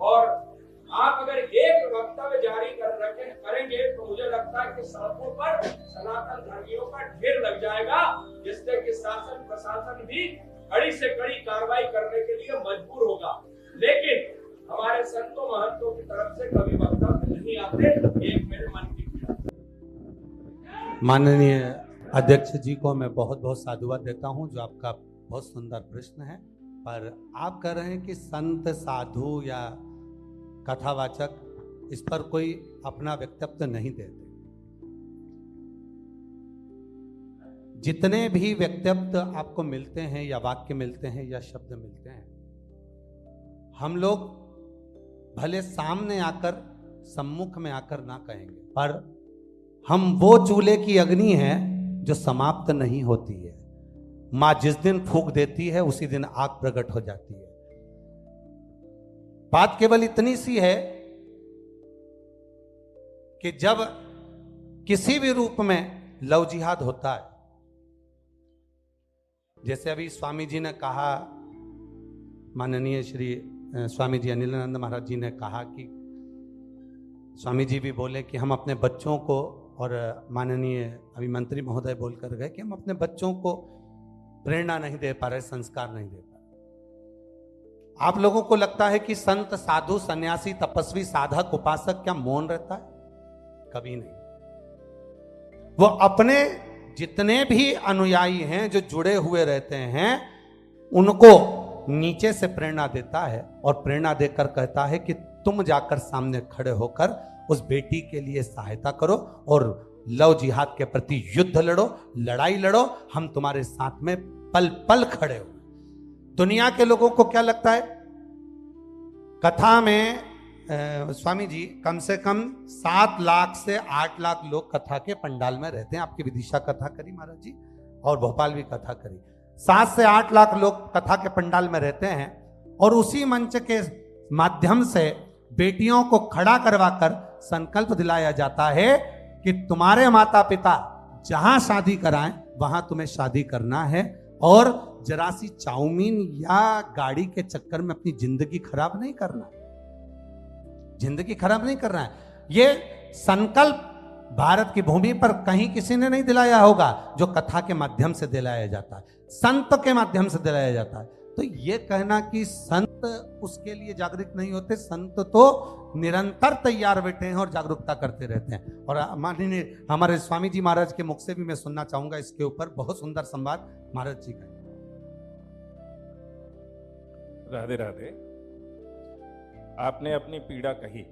और आप अगर एक वक्तव्य जारी करेंगे तो मुझे लगता है कि सड़कों पर सनातन धर्मियों का ढेर लग जाएगा, जिससे कि शासन प्रशासन भी कड़ी से कड़ी कार्रवाई करने के लिए मजबूर होगा। लेकिन हमारे संतों महंतों की तरफ से कभी वक्तव्य नहीं आते। एक मेरे मन की पीड़ा। माननीय अध्यक्ष जी को मैं बहुत बहुत साधुवाद देता हूं, जो आपका बहुत सुंदर प्रश्न है। पर आप कह रहे हैं कि संत, साधु या कथावाचक इस पर कोई अपना वक्तव्य नहीं देते। जितने भी वक्तव्य आपको मिलते हैं या वाक्य मिलते हैं या शब्द मिलते हैं, हम लोग भले सामने आकर, सम्मुख में आकर ना कहेंगे, पर हम वो चूल्हे की अग्नि है जो समाप्त नहीं होती है। मां जिस दिन फूंक देती है उसी दिन आग प्रकट हो जाती है। बात केवल इतनी सी है कि जब किसी भी रूप में लव जिहाद होता है, जैसे अभी स्वामी जी ने कहा, माननीय श्री स्वामी जी अनिलानंद महाराज जी ने कहा कि स्वामी जी भी बोले कि हम अपने बच्चों को, और माननीय अभी मंत्री महोदय बोलकर गए कि हम अपने बच्चों को प्रेरणा नहीं दे पा रहे, संस्कार नहीं दे पा रहे। आप लोगों को लगता है कि संत, साधु, सन्यासी, तपस्वी, साधक, उपासक क्या मौन रहता है? कभी नहीं। वो अपने जितने भी अनुयायी हैं, जो जुड़े हुए रहते हैं, उनको नीचे से प्रेरणा देता है और प्रेरणा देकर कहता है कि तुम जाकर सामने खड़े होकर उस बेटी के लिए सहायता करो और लव जिहाद के प्रति युद्ध लड़ो, लड़ाई लड़ो, हम तुम्हारे साथ में पल पल खड़े हो। दुनिया के लोगों को क्या लगता है? कथा में स्वामी जी कम से कम 7 लाख से 8 लाख लोग कथा के पंडाल में रहते हैं। आपकी विदिशा कथा करी महाराज जी, और भोपाल भी कथा करी। 7 से 8 लाख लोग कथा के पंडाल में रहते हैं, और उसी मंच के माध्यम से बेटियों को खड़ा करवाकर संकल्प दिलाया जाता है कि तुम्हारे माता पिता जहां शादी कराएं वहां तुम्हें शादी करना है, और जरा सी चाउमीन या गाड़ी के चक्कर में अपनी जिंदगी खराब नहीं करना, जिंदगी खराब नहीं करना है। ये संकल्प भारत की भूमि पर कहीं किसी ने नहीं दिलाया होगा, जो कथा के माध्यम से दिलाया जाता है, संत के माध्यम से दिलाया जाता है। तो ये कहना कि संत संत उसके लिए जागृत नहीं होते, संत तो निरंतर तैयार बैठे हैं और जागरूकता करते रहते हैं। और माननीय हमारे स्वामी जी महाराज के मुख से भी मैं सुनना चाहूंगा इसके ऊपर, बहुत सुंदर संवाद महाराज जी का। राधे राधे। आपने अपनी पीड़ा कही,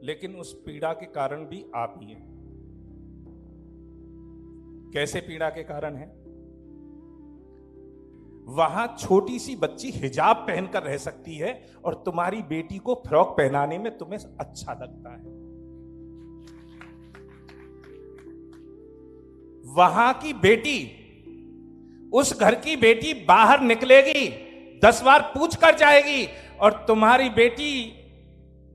लेकिन उस पीड़ा के कारण भी आप ही हैं। कैसे पीड़ा के कारण है? वहां छोटी सी बच्ची हिजाब पहनकर रह सकती है और तुम्हारी बेटी को फ्रॉक पहनाने में तुम्हें अच्छा लगता है। वहां की बेटी, उस घर की बेटी बाहर निकलेगी 10 बार पूछ कर जाएगी, और तुम्हारी बेटी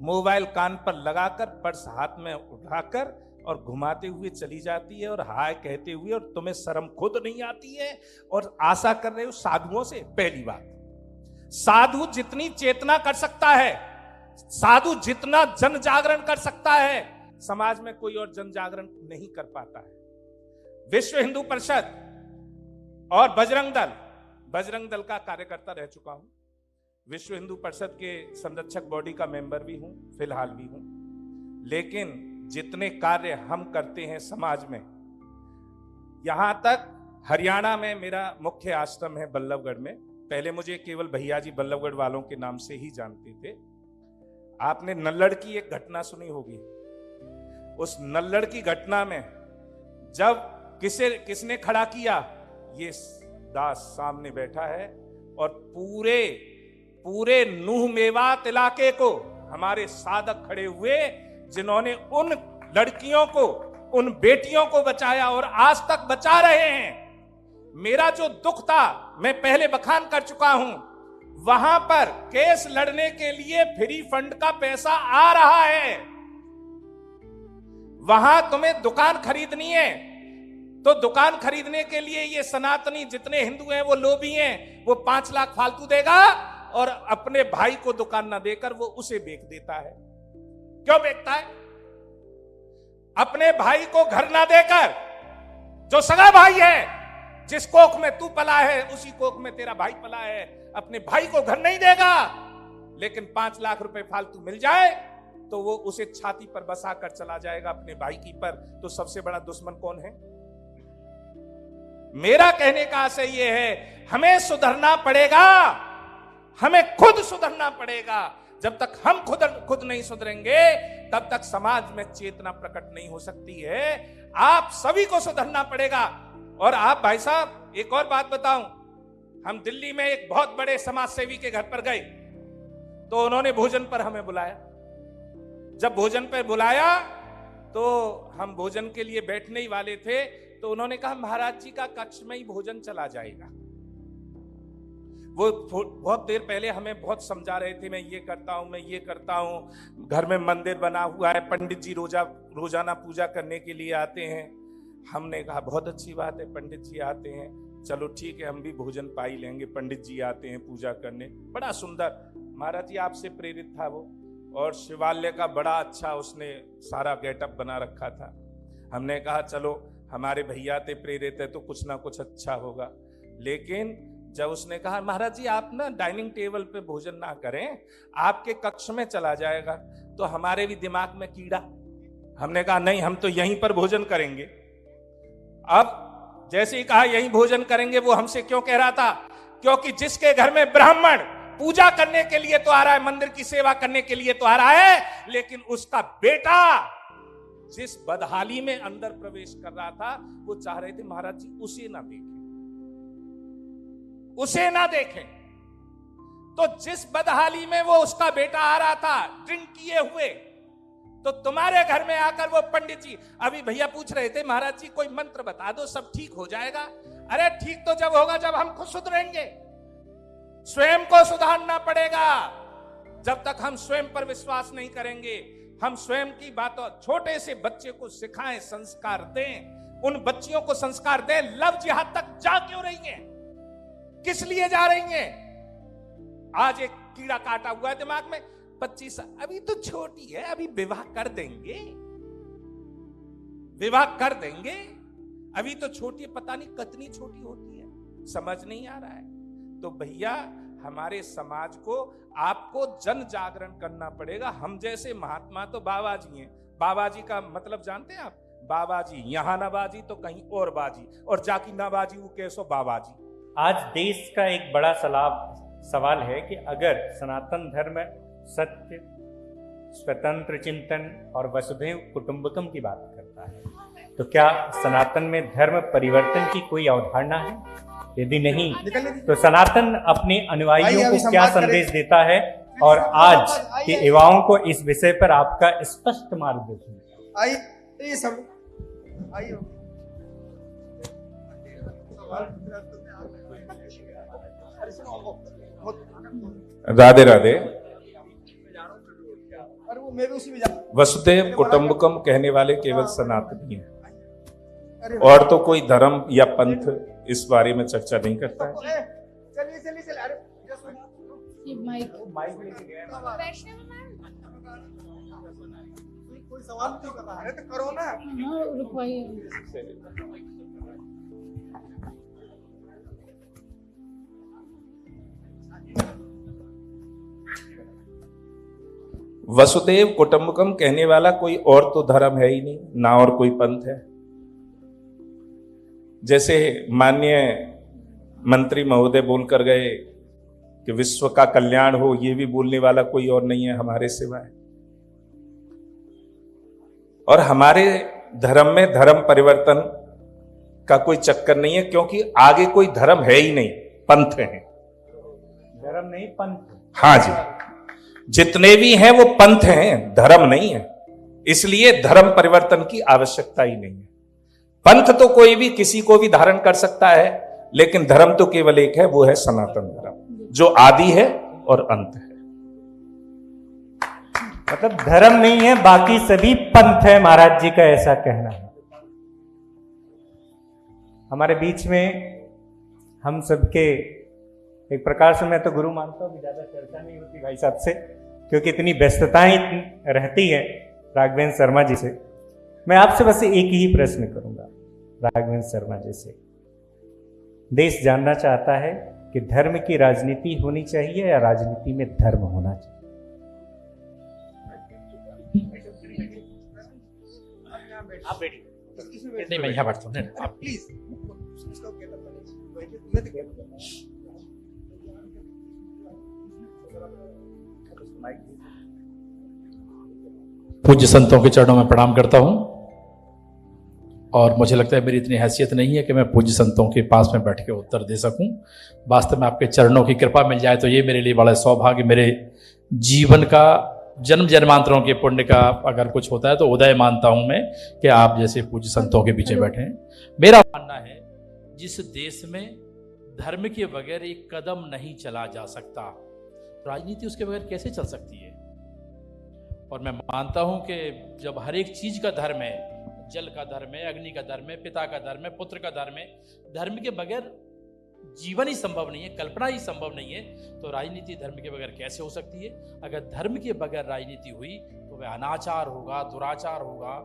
मोबाइल कान पर लगाकर, पर्स हाथ में उठाकर और घुमाते हुए चली जाती है, और हाय कहते हुए, और तुम्हें शर्म खुद नहीं आती है और आशा कर रहे हो साधुओं से। पहली बात, साधु जितनी चेतना कर सकता है, साधु जितना जन जागरण कर सकता है, समाज में कोई और जन जागरण नहीं कर पाता है। विश्व हिंदू परिषद और बजरंग दल का कार्यकर्ता रह चुका हूं। विश्व हिंदू परिषद के संरक्षक बॉडी का मेंबर भी हूं, फिलहाल भी हूं। लेकिन जितने कार्य हम करते हैं समाज में, यहां तक हरियाणा में मेरा मुख्य आश्रम है बल्लभगढ़ में। पहले मुझे केवल भैया जी बल्लभगढ़ वालों के नाम से ही जानते थे। आपने नल्लड़ की एक घटना सुनी होगी। उस नल्लड़ की घटना में जब किसने खड़ा किया, ये दास सामने बैठा है, और पूरे नूह मेवात इलाके को हमारे साधक खड़े हुए, जिन्होंने उन लड़कियों को, उन बेटियों को बचाया और आज तक बचा रहे हैं। मेरा जो दुख था, मैं पहले बखान कर चुका हूं, वहां पर केस लड़ने के लिए फ्री फंड का पैसा आ रहा है। वहां तुम्हें दुकान खरीदनी है तो दुकान खरीदने के लिए ये सनातनी जितने हिंदू हैं वो लोभी हैं, वो 5 लाख फालतू देगा और अपने भाई को दुकान ना देकर वो उसे बेच देता है। क्यों बेचता है? अपने भाई को घर ना देकर, जो सगा भाई है, जिस कोख में तू पला है उसी कोख में तेरा भाई पला है, अपने भाई को घर नहीं देगा, लेकिन 5 लाख रुपए फालतू मिल जाए तो वो उसे छाती पर बसा कर चला जाएगा अपने भाई की पर। तो सबसे बड़ा दुश्मन कौन है? मेरा कहने का आशय यह है, हमें सुधरना पड़ेगा, हमें खुद सुधरना पड़ेगा। जब तक हम खुद नहीं सुधरेंगे तब तक समाज में चेतना प्रकट नहीं हो सकती है। आप सभी को सुधरना पड़ेगा। और आप भाई साहब, एक और बात बताऊं, हम दिल्ली में एक बहुत बड़े समाज सेवी के घर पर गए तो उन्होंने भोजन पर हमें बुलाया। जब भोजन पर बुलाया तो हम भोजन के लिए बैठने ही वाले थे, तो उन्होंने कहा महाराज जी का कक्ष में ही भोजन चला जाएगा। वो बहुत देर पहले हमें बहुत समझा रहे थे, मैं ये करता हूं, घर में मंदिर बना हुआ है, पंडित जी रोजाना पूजा करने के लिए आते हैं। हमने कहा बहुत अच्छी बात है, पंडित जी आते हैं, चलो ठीक है, हम भी भोजन पाई लेंगे, पंडित जी आते हैं पूजा करने। बड़ा सुंदर महाराज जी आपसे प्रेरित था वो, और शिवालय का बड़ा अच्छा उसने सारा गेटअप बना रखा था। हमने कहा चलो हमारे भैया थे प्रेरित है तो कुछ ना कुछ अच्छा होगा। लेकिन जब उसने कहा महाराज जी आप ना डाइनिंग टेबल पे भोजन ना करें, आपके कक्ष में चला जाएगा, तो हमारे भी दिमाग में कीड़ा। हमने कहा नहीं, हम तो यहीं पर भोजन करेंगे। अब जैसे ही कहा यहीं भोजन करेंगे, वो हमसे क्यों कह रहा था? क्योंकि जिसके घर में ब्राह्मण पूजा करने के लिए तो आ रहा है, मंदिर की सेवा करने के लिए तो आ रहा है, लेकिन उसका बेटा जिस बदहाली में अंदर प्रवेश कर रहा था, वो चाह रहे थे महाराज जी उसे ना देखें। तो जिस बदहाली में वो उसका बेटा आ रहा था ड्रिंक किए हुए, तो तुम्हारे घर में आकर वो पंडित जी, अभी भैया पूछ रहे थे महाराज जी कोई मंत्र बता दो सब ठीक हो जाएगा। अरे ठीक तो जब होगा जब हम खुद सुधरेंगे। स्वयं को सुधारना पड़ेगा। जब तक हम स्वयं पर विश्वास नहीं करेंगे, हम स्वयं की बातों, छोटे से बच्चे को सिखाएं, संस्कार दें, उन बच्चियों को संस्कार दें। लव जिहाद तक जा क्यों रही हैं? किस लिए जा रही हैं? आज एक कीड़ा काटा हुआ है दिमाग में, 25 अभी तो छोटी है, अभी विवाह कर देंगे, अभी तो छोटी है, पता नहीं कितनी छोटी होती है, समझ नहीं आ रहा है। तो भैया हमारे समाज को आपको जन जागरण करना पड़ेगा। हम जैसे महात्मा तो बाबा जी हैं। बाबा जी का मतलब जानते हैं आप? बाबा जी यहाँ ना बाजी तो कहीं और बाजी, और जाकी ना बाजी वो कैसो बाबा जी। आज देश का एक बड़ा सवाल है कि अगर सनातन धर्म सत्य, स्वतंत्र चिंतन और वसुधैव कुटुंबकम की बात करता है, तो क्या सनातन में धर्म परिवर्तन की कोई अवधारणा है? यदि नहीं, तो सनातन अपने अनुयायियों को क्या संदेश देता है? और आज के युवाओं को इस विषय पर आपका स्पष्ट मार्गदर्शन। आइए सब आइए। राधे राधे। अरे वो मैं भी उसी में जा। वसुधैव कुटुंबकम कहने वाले केवल सनातनी हैं, और तो कोई धर्म या पंथ इस बारे में चर्चा नहीं करता है। चलिए चलिए चलिए। अरे ये माइक कोई सवाल नहीं कर रहा है तो करो ना। हाँ रुकवाइए। वसुधैव कुटुंबकम कहने वाला कोई और तो धर्म है ही नहीं, ना और कोई पंथ है। जैसे माननीय मंत्री महोदय बोलकर गए कि विश्व का कल्याण हो, ये भी बोलने वाला कोई और नहीं है हमारे सिवाय। और हमारे धर्म में धर्म परिवर्तन का कोई चक्कर नहीं है, क्योंकि आगे कोई धर्म है ही नहीं, पंथ है। धर्म नहीं पंथ। हाँ जी, जितने भी हैं वो पंथ हैं, धर्म नहीं है। इसलिए धर्म परिवर्तन की आवश्यकता ही नहीं है। पंथ तो कोई भी किसी को भी धारण कर सकता है, लेकिन धर्म तो केवल एक है, वो है सनातन धर्म, जो आदि है और अंत है। मतलब धर्म नहीं है, बाकी सभी पंथ है, महाराज जी का ऐसा कहना है। हमारे बीच में हम सबके एक प्रकार से, मैं तो गुरु मानता हूं कि ज्यादा चर्चा नहीं होती भाई साहब से, क्योंकि इतनी व्यस्तताएं रहती है राघवेंद्र शर्मा जी से। मैं आपसे बस एक ही प्रश्न करूंगा राघवेंद्र शर्मा जी से। देश जानना चाहता है कि धर्म की राजनीति होनी चाहिए या राजनीति में धर्म होना चाहिए? आप बैठिए। नहीं, मैं यहाँ बैठता हूँ। आप प्लीज पूज्य संतों के चरणों में प्रणाम करता हूँ, और मुझे लगता है मेरी इतनी हैसियत नहीं है कि मैं पूज्य संतों के पास में बैठ के उत्तर दे सकूं। वास्तव में आपके चरणों की कृपा मिल जाए तो ये मेरे लिए बड़ा सौभाग्य, मेरे जीवन का जन्म जन्मांतरों के पुण्य का अगर कुछ होता है तो उदय मानता हूं मैं कि आप जैसे पूज्य संतों के पीछे बैठे हैं। मेरा मानना है जिस देश में धर्म के बगैर एक कदम नहीं चला जा सकता, राजनीति उसके बगैर कैसे चल सकती है? और मैं मानता हूं कि जब हर एक चीज का धर्म है, जल का धर्म है, अग्नि का धर्म है, पिता का धर्म है, पुत्र का धर्म है, धर्म के बगैर जीवन ही संभव नहीं है, कल्पना ही संभव नहीं है, तो राजनीति धर्म के बगैर कैसे हो सकती है? अगर धर्म के बगैर राजनीति हुई तो वह अनाचार होगा, दुराचार होगा,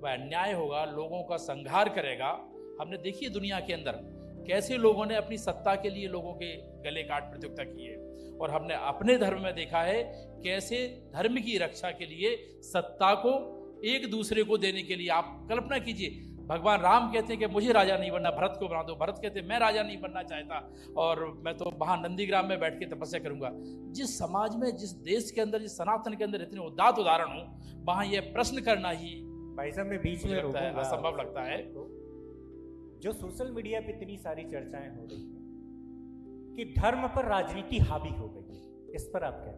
वह अन्याय होगा, लोगों का संहार करेगा। हमने देखी दुनिया के अंदर कैसे लोगों ने अपनी सत्ता के लिए लोगों के गले काट प्रतियोगिता की है, और हमने अपने धर्म में देखा है कैसे धर्म की रक्षा के लिए सत्ता को एक दूसरे को देने के लिए, आप कल्पना कीजिए, भगवान राम कहते हैं कि मुझे राजा नहीं बनना, भरत को बना दो। भरत कहते हैं मैं राजा नहीं बनना चाहता, और मैं तो वहां नंदीग्राम में बैठ के तपस्या करूंगा। जिस समाज में, जिस देश के अंदर, जिस सनातन के अंदर इतने उदात्त उदाहरण हो, वहां यह प्रश्न करना ही भाई साहब मैं बीच में लगता है असंभव लगता है। जो सोशल मीडिया पे इतनी सारी चर्चाएं हो रही है कि धर्म पर राजनीति हावी हो गई है, इस पर आप क्या?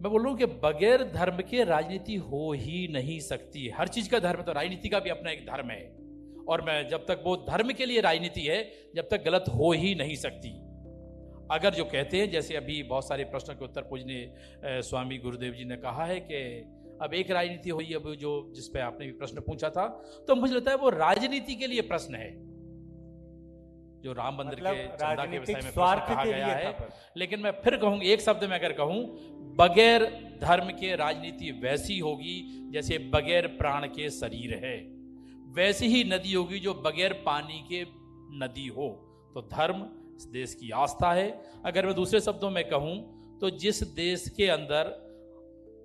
मैं बोल रहा हूं कि बगैर धर्म के राजनीति हो ही नहीं सकती। हर चीज का धर्म, तो राजनीति का भी अपना एक धर्म है, और मैं जब तक वो धर्म के लिए राजनीति है, जब तक गलत हो ही नहीं सकती। अगर जो कहते हैं, जैसे अभी बहुत सारे प्रश्नों के उत्तर पूजनीय स्वामी गुरुदेव जी ने कहा है कि अब एक राजनीति हुई, अब जो जिस पे आपने भी प्रश्न पूछा था, तो मुझे लगता है वो राजनीति के लिए प्रश्न है, जो राम मंदिर के चंदा के विषय में प्रश्न कहा गया है। लेकिन मैं फिर कहूंगा, एक शब्द में अगर कहूं, बगैर धर्म के राजनीति वैसी होगी जैसे बगैर प्राण के शरीर है, वैसी ही नदी होगी जो बगैर पानी के नदी हो। तो धर्म इस देश की आस्था है। अगर मैं दूसरे शब्दों में कहूं तो जिस देश के अंदर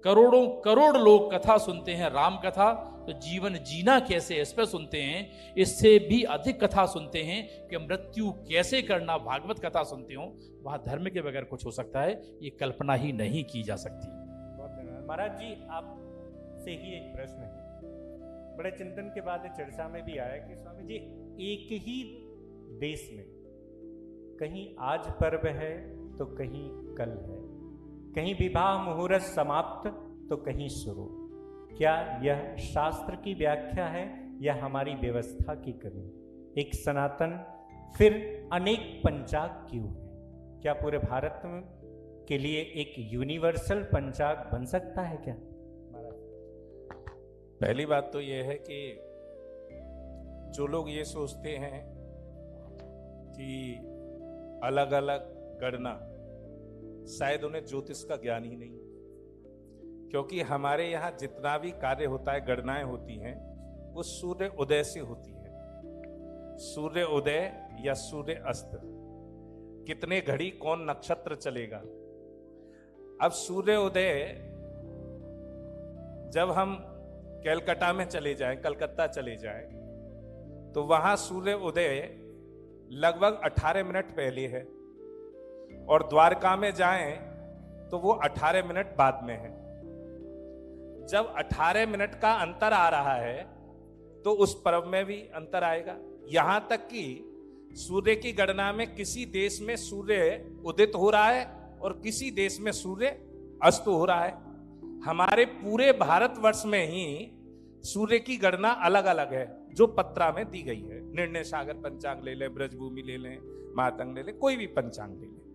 करोड़ों करोड़ लोग कथा सुनते हैं, राम कथा, तो जीवन जीना कैसे इस पर सुनते हैं, इससे भी अधिक कथा सुनते हैं कि मृत्यु कैसे करना, भागवत कथा सुनते हो, वहां धर्म के बगैर कुछ हो सकता है, ये कल्पना ही नहीं की जा सकती। बहुत धन्यवाद महाराज जी। आपसे ही एक प्रश्न है, बड़े चिंतन के बाद चर्चा में भी आया कि स्वामी जी एक ही देश में कहीं आज पर्व है तो कहीं कल है, कहीं विवाह मुहूर्त समाप्त तो कहीं शुरू। क्या यह शास्त्र की व्याख्या है या हमारी व्यवस्था की कमी? एक सनातन फिर अनेक पंचाग क्यों है? क्या पूरे भारत में के लिए एक यूनिवर्सल पंचाग बन सकता है क्या? पहली बात तो यह है कि जो लोग ये सोचते हैं कि अलग अलग गणना, शायद उन्हें ज्योतिष का ज्ञान ही नहीं, क्योंकि हमारे यहाँ जितना भी कार्य होता है, गणनाएं होती हैं, वो सूर्य उदय से होती है। सूर्य उदय या सूर्य अस्त, कितने घड़ी कौन नक्षत्र चलेगा। अब सूर्य उदय जब हम कलकत्ता में चले जाएं, कलकत्ता चले जाएं, तो वहां सूर्य उदय लगभग 18 मिनट पहले है, और द्वारका में जाएं तो वो 18 मिनट बाद में है। जब 18 मिनट का अंतर आ रहा है तो उस पर्व में भी अंतर आएगा। यहां तक कि सूर्य की गणना में किसी देश में सूर्य उदित हो रहा है और किसी देश में सूर्य अस्त हो रहा है। हमारे पूरे भारतवर्ष में ही सूर्य की गणना अलग अलग है जो पत्रा में दी गई है। निर्णय सागर पंचांग ले लें, ब्रजभूमि ले लें, मातंग ले लें, कोई भी पंचांग ले लें,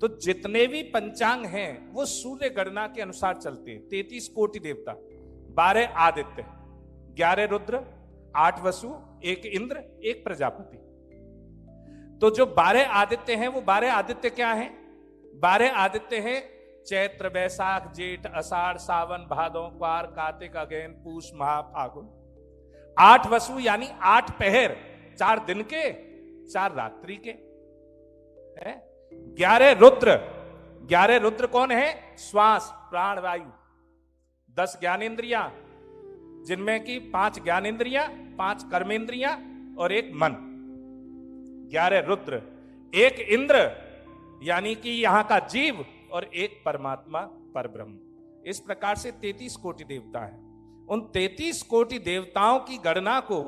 तो जितने भी पंचांग हैं वो सूर्य गणना के अनुसार चलते हैं। 33 कोटि देवता, 12 आदित्य, 11 रुद्र, 8 वसु, 1 इंद्र, 1 प्रजापति। तो जो 12 आदित्य हैं वो 12 आदित्य क्या हैं? 12 आदित्य हैं चैत्र, वैशाख, जेठ, आषाढ़, सावन, भादो, क्वार, कार्तिक, अगेन, पूष, माह, फागुन। 8 वसु यानी 8 पहर, 4 दिन के, 4 रात्रि के है। 11 रुद्र, 11 रुद्र कौन है? श्वास, प्राण, वायु। 10 ज्ञानेंद्रियां, जिनमें की 5 ज्ञानेंद्रियां, 5 कर्मेंद्रियां और 1 मन। 11 रुद्र, 1 इंद्र यानी कि यहां का जीव, और 1 परमात्मा परब्रह्म। इस प्रकार से 33 कोटि देवता है। उन 33 कोटि देवताओं की गणना को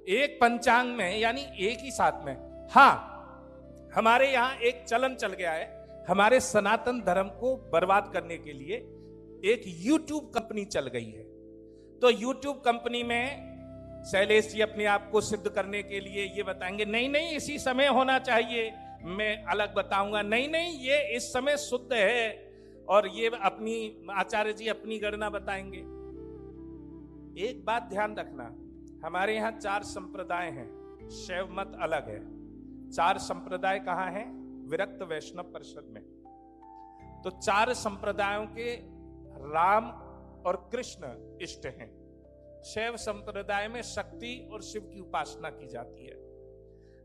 एक पंचांग में यानी एक ही साथ में, हाँ, हमारे यहां एक चलन चल गया है, हमारे सनातन धर्म को बर्बाद करने के लिए एक YouTube कंपनी चल गई है। तो YouTube कंपनी में शैलेश जी अपने आप को सिद्ध करने के लिए ये बताएंगे, नहीं नहीं इसी समय होना चाहिए, मैं अलग बताऊंगा, नहीं नहीं ये इस समय शुद्ध है, और ये अपनी आचार्य जी अपनी गणना बताएंगे। एक बात ध्यान रखना, हमारे यहाँ 4 संप्रदाय हैं, शैव मत अलग है। 4 संप्रदाय कहाँ हैं? विरक्त वैष्णव परिषद में। तो 4 संप्रदायों के राम और कृष्ण इष्ट हैं। शैव संप्रदाय में शक्ति और शिव की उपासना की जाती है।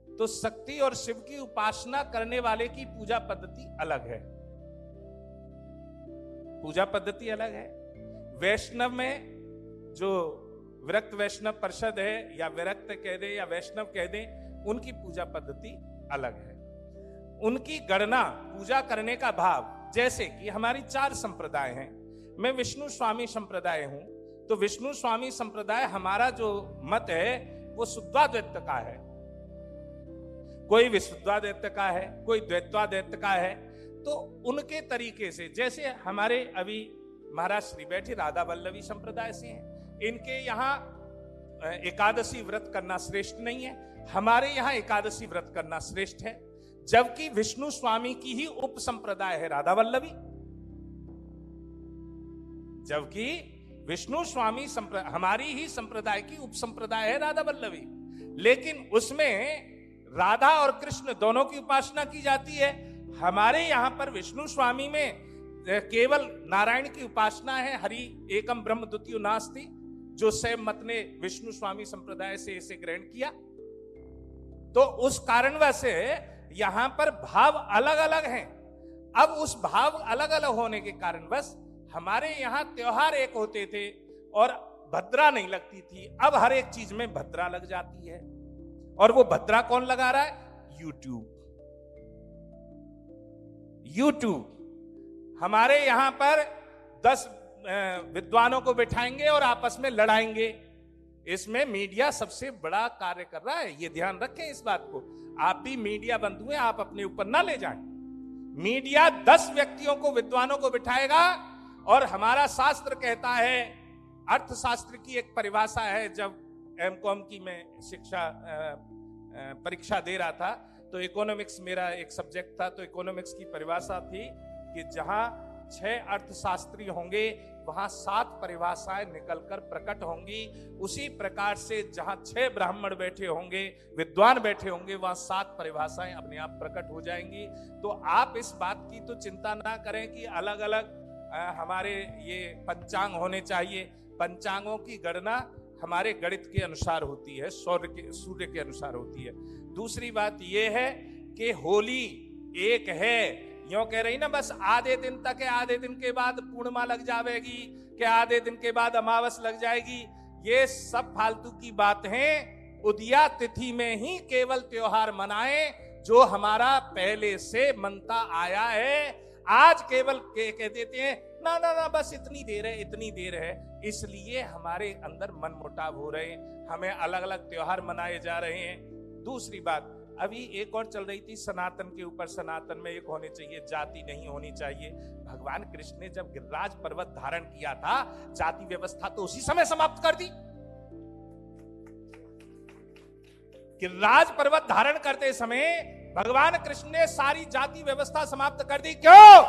तो शक्ति और शिव की उपासना करने वाले की पूजा पद्धति अलग है, पूजा पद्धति अलग है। वैष्णव में जो विरक्त वैष्णव परिषद है, या विरक्त कह दे या वैष्णव कह दे, उनकी पूजा पद्धति अलग है। उनकी गणना, पूजा करने का भाव, जैसे कि हमारी 4 संप्रदाय हैं। मैं विष्णु स्वामी संप्रदाय हूं, तो विष्णु स्वामी संप्रदाय हमारा जो मत है वो शुद्धाद्वैत का है, कोई विशुद्धाद्वैत का है, कोई द्वैताद्वैत का है। तो उनके तरीके से, जैसे हमारे अभी महाराज श्री बैठे राधा वल्लभी संप्रदाय से हैं, इनके यहाँ एकादशी व्रत करना श्रेष्ठ नहीं है, हमारे यहाँ एकादशी व्रत करना श्रेष्ठ है। जबकि विष्णु स्वामी की ही उप संप्रदाय है राधा वल्लभी, जबकि विष्णु स्वामी हमारी ही संप्रदाय की उप संप्रदाय है राधा वल्लभी, लेकिन उसमें राधा और कृष्ण दोनों की उपासना की जाती है। हमारे यहाँ पर विष्णु स्वामी में केवल नारायण की उपासना है, हरि एकम ब्रह्म द्वितीयो नास्ति, जो शैव मत ने विष्णु स्वामी संप्रदाय से इसे ग्रहण किया। तो उस कारणवश से यहां पर भाव अलग अलग हैं। अब उस भाव अलग अलग होने के कारण बस हमारे यहां त्योहार एक होते थे और भद्रा नहीं लगती थी, अब हर एक चीज में भद्रा लग जाती है। और वो भद्रा कौन लगा रहा है? यूट्यूब। हमारे यहां पर 10 विद्वानों को बिठाएंगे और आपस में लड़ाएंगे। इसमें मीडिया सबसे बड़ा कार्य कर रहा है, ये ध्यान रखें इस बात को। आप भी मीडिया बंधु हैं, आप अपने ऊपर ना ले जाएं। मीडिया 10 व्यक्तियों को, विद्वानों को बिठाएगा और हमारा शास्त्र कहता है, अर्थशास्त्र की एक परिभाषा है, जब एमकॉम की मैं शिक्षा परीक्षा दे रहा था तो इकोनॉमिक्स मेरा एक सब्जेक्ट था, तो इकोनॉमिक्स की परिभाषा थी कि जहां 6 अर्थशास्त्री होंगे वहां 7 परिभाषाएं निकलकर प्रकट होंगी। उसी प्रकार से जहां 6 ब्राह्मण बैठे होंगे, विद्वान बैठे होंगे, वहां 7 परिभाषाएं अपने आप प्रकट हो जाएंगी। तो आप इस बात की तो चिंता ना करें कि अलग अलग हमारे ये पंचांग होने चाहिए। पंचांगों की गणना हमारे गणित के अनुसार होती है, सूर्य के अनुसार होती है। दूसरी बात यह है कि होली एक है, यूं कह रही ना बस आधे दिन तक है, आधे दिन के बाद पूर्णिमा लग जाएगी, कि आधे दिन के बाद अमावस लग जाएगी, ये सब फालतू की बात है। उदया तिथि में ही केवल त्योहार मनाएं जो हमारा पहले से मनता आया है। आज केवल कह देते हैं ना ना ना बस इतनी देर है, इतनी देर है, इसलिए हमारे अंदर मनमुटाव हो रहे हैं, हमें अलग अलग त्योहार मनाए जा रहे हैं। दूसरी बात अभी एक और चल रही थी सनातन के ऊपर, सनातन में एक होने चाहिए, जाति नहीं होनी चाहिए। भगवान कृष्ण ने जब गिरिराज पर्वत धारण किया था, जाति व्यवस्था तो उसी समय समाप्त कर दी। गिरिराज पर्वत धारण करते समय भगवान कृष्ण ने सारी जाति व्यवस्था समाप्त कर दी। क्यों?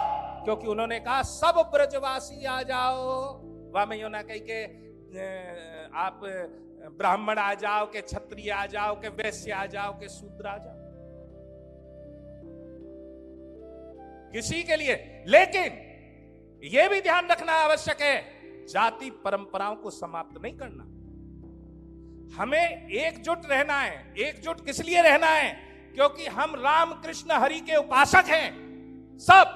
क्योंकि उन्होंने कहा सब ब्रजवासी आ जाओ, वामयोना कही के आप ब्राह्मण आ जाओ, के क्षत्रिय आ जाओ, के वैश्य आ जाओ, के शूद्र आ जाओ, किसी के लिए। लेकिन यह भी ध्यान रखना आवश्यक है, जाति परंपराओं को समाप्त नहीं करना। हमें एकजुट रहना है। एकजुट किस लिए रहना है? क्योंकि हम राम कृष्ण हरि के उपासक हैं सब,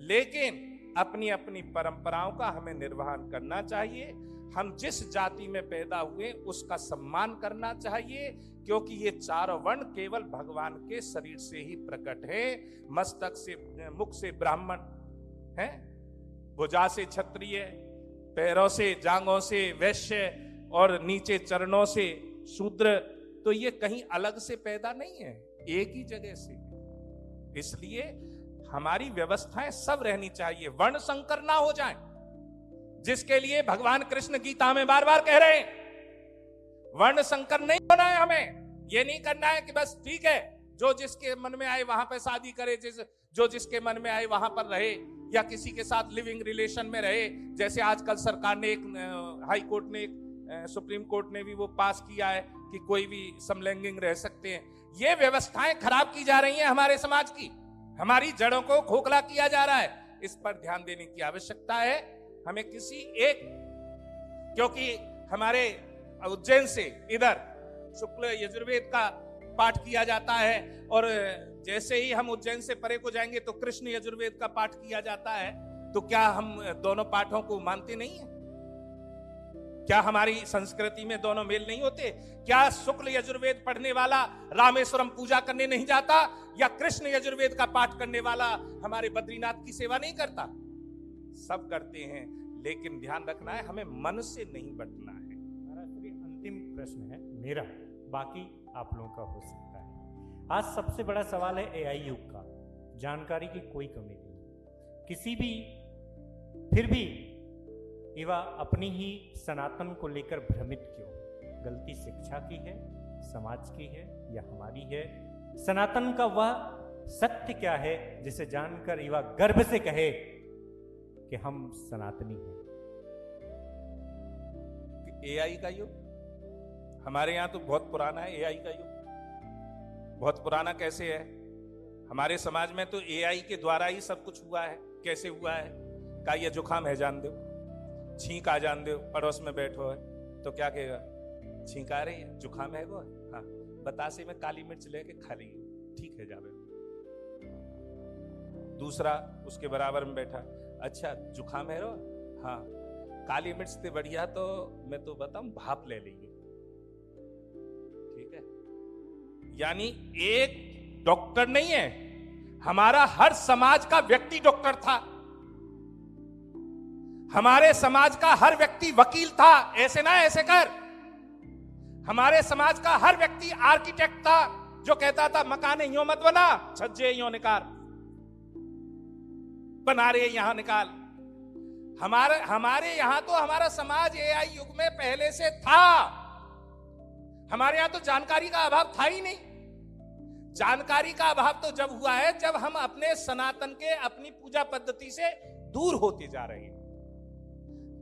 लेकिन अपनी अपनी परंपराओं का हमें निर्वहन करना चाहिए। हम जिस जाति में पैदा हुए उसका सम्मान करना चाहिए, क्योंकि ये 4 वर्ण केवल भगवान के शरीर से ही प्रकट है। मस्तक से, मुख से ब्राह्मण है, भुजा से क्षत्रिय, पैरों से, जांघों से वैश्य और नीचे चरणों से शूद्र। तो ये कहीं अलग से पैदा नहीं है, एक ही जगह से। इसलिए हमारी व्यवस्थाएं सब रहनी चाहिए, वर्ण संकर ना हो जाए, जिसके लिए भगवान कृष्ण गीता में बार बार कह रहे हैं। वर्ण संकर नहीं होना है हमें। ये नहीं करना है कि बस ठीक है जो जिसके मन में आए वहां पर शादी करे, जो जिसके मन में आए वहां पर रहे, या किसी के साथ लिविंग रिलेशन में रहे। जैसे आजकल सरकार ने एक हाई कोर्ट ने, एक सुप्रीम कोर्ट ने भी वो पास किया है कि कोई भी समलैंगिक रह सकते हैं। ये व्यवस्थाएं खराब की जा रही हैं हमारे समाज की, हमारी जड़ों को खोखला किया जा रहा है। इस पर ध्यान देने की आवश्यकता है हमें। किसी एक, क्योंकि हमारे उज्जैन से इधर शुक्ल यजुर्वेद का पाठ किया जाता है, और जैसे ही हम उज्जैन से परे को जाएंगे तो कृष्ण यजुर्वेद का पाठ किया जाता है। तो क्या हम दोनों पाठों को मानते नहीं है? क्या हमारी संस्कृति में दोनों मेल नहीं होते? क्या शुक्ल यजुर्वेद पढ़ने वाला रामेश्वरम पूजा करने नहीं जाता, या कृष्ण यजुर्वेद का पाठ करने वाला हमारे बद्रीनाथ की सेवा नहीं करता? सब करते हैं, लेकिन ध्यान रखना है हमें मन से नहीं बटना है। अंतिम प्रश्न है मेरा, बाकी आप लोगों का हो सकता है। आज सबसे बड़ा सवाल है एआई युग का, जानकारी की कोई कमी नहीं, किसी भी, फिर भी युवा अपनी ही सनातन को लेकर भ्रमित क्यों? गलती शिक्षा की है, समाज की है, या हमारी है? सनातन का वह सत्य क्या है जिसे जानकर युवा गर्व से कहे कि हम सनातनी हैं? एआई का युग हमारे यहाँ तो बहुत पुराना है। एआई का युग बहुत पुराना कैसे है? हमारे समाज में तो एआई के द्वारा ही सब कुछ हुआ है। कैसे हुआ है? का ये जुकाम है जान दो, छींक आ जान दो, पड़ोस में बैठो है तो क्या कहेगा? छींक आ रही है, जुकाम है वो, हाँ बतासे में काली मिर्च लेके खा ली, ठीक है जावेद। दूसरा उसके बराबर में बैठा, अच्छा जुखाम है रो, हाँ काली मिर्च से बढ़िया तो मैं तो बताऊं भाप ले लेंगे, ठीक है। यानी एक डॉक्टर नहीं है, हमारा हर समाज का व्यक्ति डॉक्टर था, हमारे समाज का हर व्यक्ति वकील था, ऐसे ना ऐसे कर। हमारे समाज का हर व्यक्ति आर्किटेक्ट था जो कहता था मकान यूं मत बना, छज्जे यूं निकाल, बना रहे यहां निकाल। हमारे यहां तो हमारा समाज एआई युग में पहले से था। हमारे यहां तो जानकारी का अभाव था ही नहीं। जानकारी का अभाव तो जब हुआ है जब हम अपने सनातन के अपनी पूजा पद्धति से दूर होते जा रहे हैं।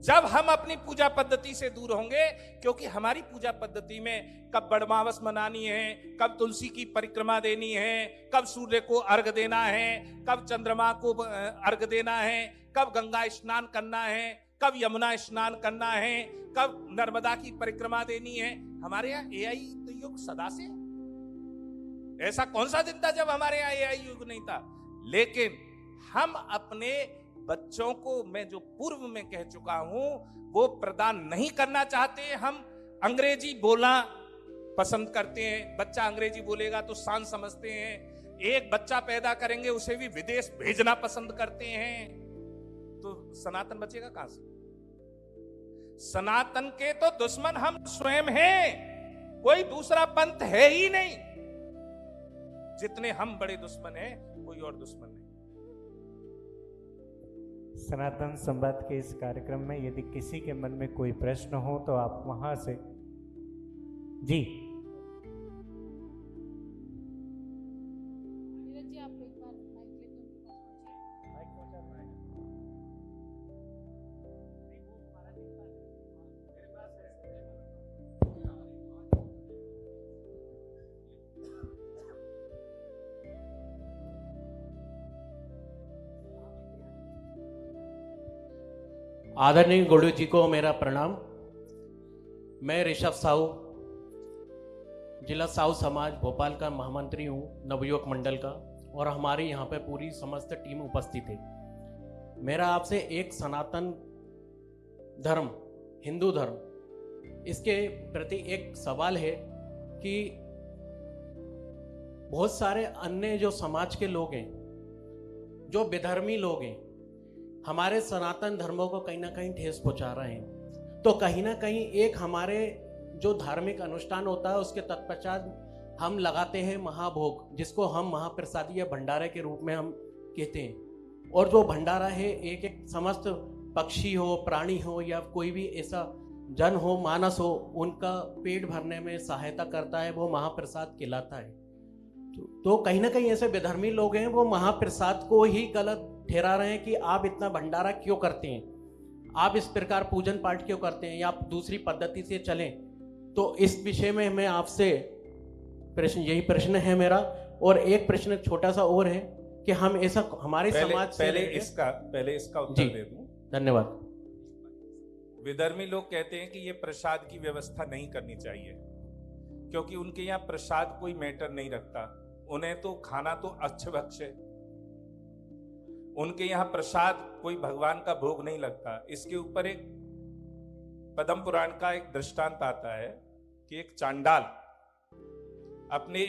जब हम अपनी पूजा पद्धति से दूर होंगे, क्योंकि हमारी पूजा पद्धति में कब बड़मावस मनानी है, कब तुलसी की परिक्रमा देनी है, कब सूर्य को अर्घ देना है, कब चंद्रमा को अर्घ देना है, कब गंगा स्नान करना है, कब यमुना स्नान करना है, कब नर्मदा की परिक्रमा देनी है। हमारे यहाँ एआई तो युग सदा से, ऐसा कौन सा दिन था जब हमारे यहाँ एआई युग नहीं था। लेकिन हम अपने बच्चों को, मैं जो पूर्व में कह चुका हूं, वो प्रदान नहीं करना चाहते। हम अंग्रेजी बोलना पसंद करते हैं, बच्चा अंग्रेजी बोलेगा तो शान समझते हैं। एक बच्चा पैदा करेंगे उसे भी विदेश भेजना पसंद करते हैं, तो सनातन बचेगा कहां से? सनातन के तो दुश्मन हम स्वयं हैं, कोई दूसरा पंथ है ही नहीं। जितने हम बड़े दुश्मन हैं, कोई और दुश्मन नहीं। सनातन संवाद के इस कार्यक्रम में यदि किसी के मन में कोई प्रश्न हो तो आप वहां से जी नीरज जी, आप एक बार माइक लेकर उनके पास पहुंचिए। आदरणीय गुरु जी को मेरा प्रणाम। मैं ऋषभ साहू, जिला साहू समाज भोपाल का महामंत्री हूँ, नवयुवक मंडल का, और हमारी यहाँ पे पूरी समस्त टीम उपस्थित है। मेरा आपसे एक सनातन धर्म, हिंदू धर्म, इसके प्रति एक सवाल है कि बहुत सारे अन्य जो समाज के लोग हैं, जो विधर्मी लोग हैं, हमारे सनातन धर्मों को कहीं ना कहीं ठेस पहुंचा रहे हैं। तो कहीं ना कहीं एक हमारे जो धार्मिक अनुष्ठान होता है उसके तत्पश्चात हम लगाते हैं महाभोग, जिसको हम महाप्रसादी या भंडारे के रूप में हम कहते हैं। और जो भंडारा है एक एक समस्त पक्षी हो, प्राणी हो, या कोई भी ऐसा जन हो, मानस हो, उनका पेट भरने में सहायता करता है, वो महाप्रसाद कहलाता है। तो कहीं ना कहीं ऐसे विधर्मी लोग हैं, वो महाप्रसाद को ही गलत ठहरा रहे हैं कि आप इतना भंडारा क्यों करते हैं, आप इस प्रकार पूजन पाठ क्यों करते हैं, या आप दूसरी पद्धति से चलें। तो इस विषय में मैं आपसे प्रश्न, यही प्रश्न है मेरा। और एक प्रश्न छोटा सा और है कि हम ऐसा हमारे समाज से पहले इसका उत्तर दे दूं। धन्यवाद। विधर्मी लोग कहते हैं कि ये प्रसाद की व्यवस्था नहीं करनी चाहिए, क्योंकि उनके यहाँ प्रसाद कोई मैटर नहीं रखता, उन्हें तो खाना तो अच्छे भक्ष है, उनके यहाँ प्रसाद कोई भगवान का भोग नहीं लगता। इसके ऊपर एक पद्म पुराण का एक दृष्टांत आता है कि एक चांडाल अपने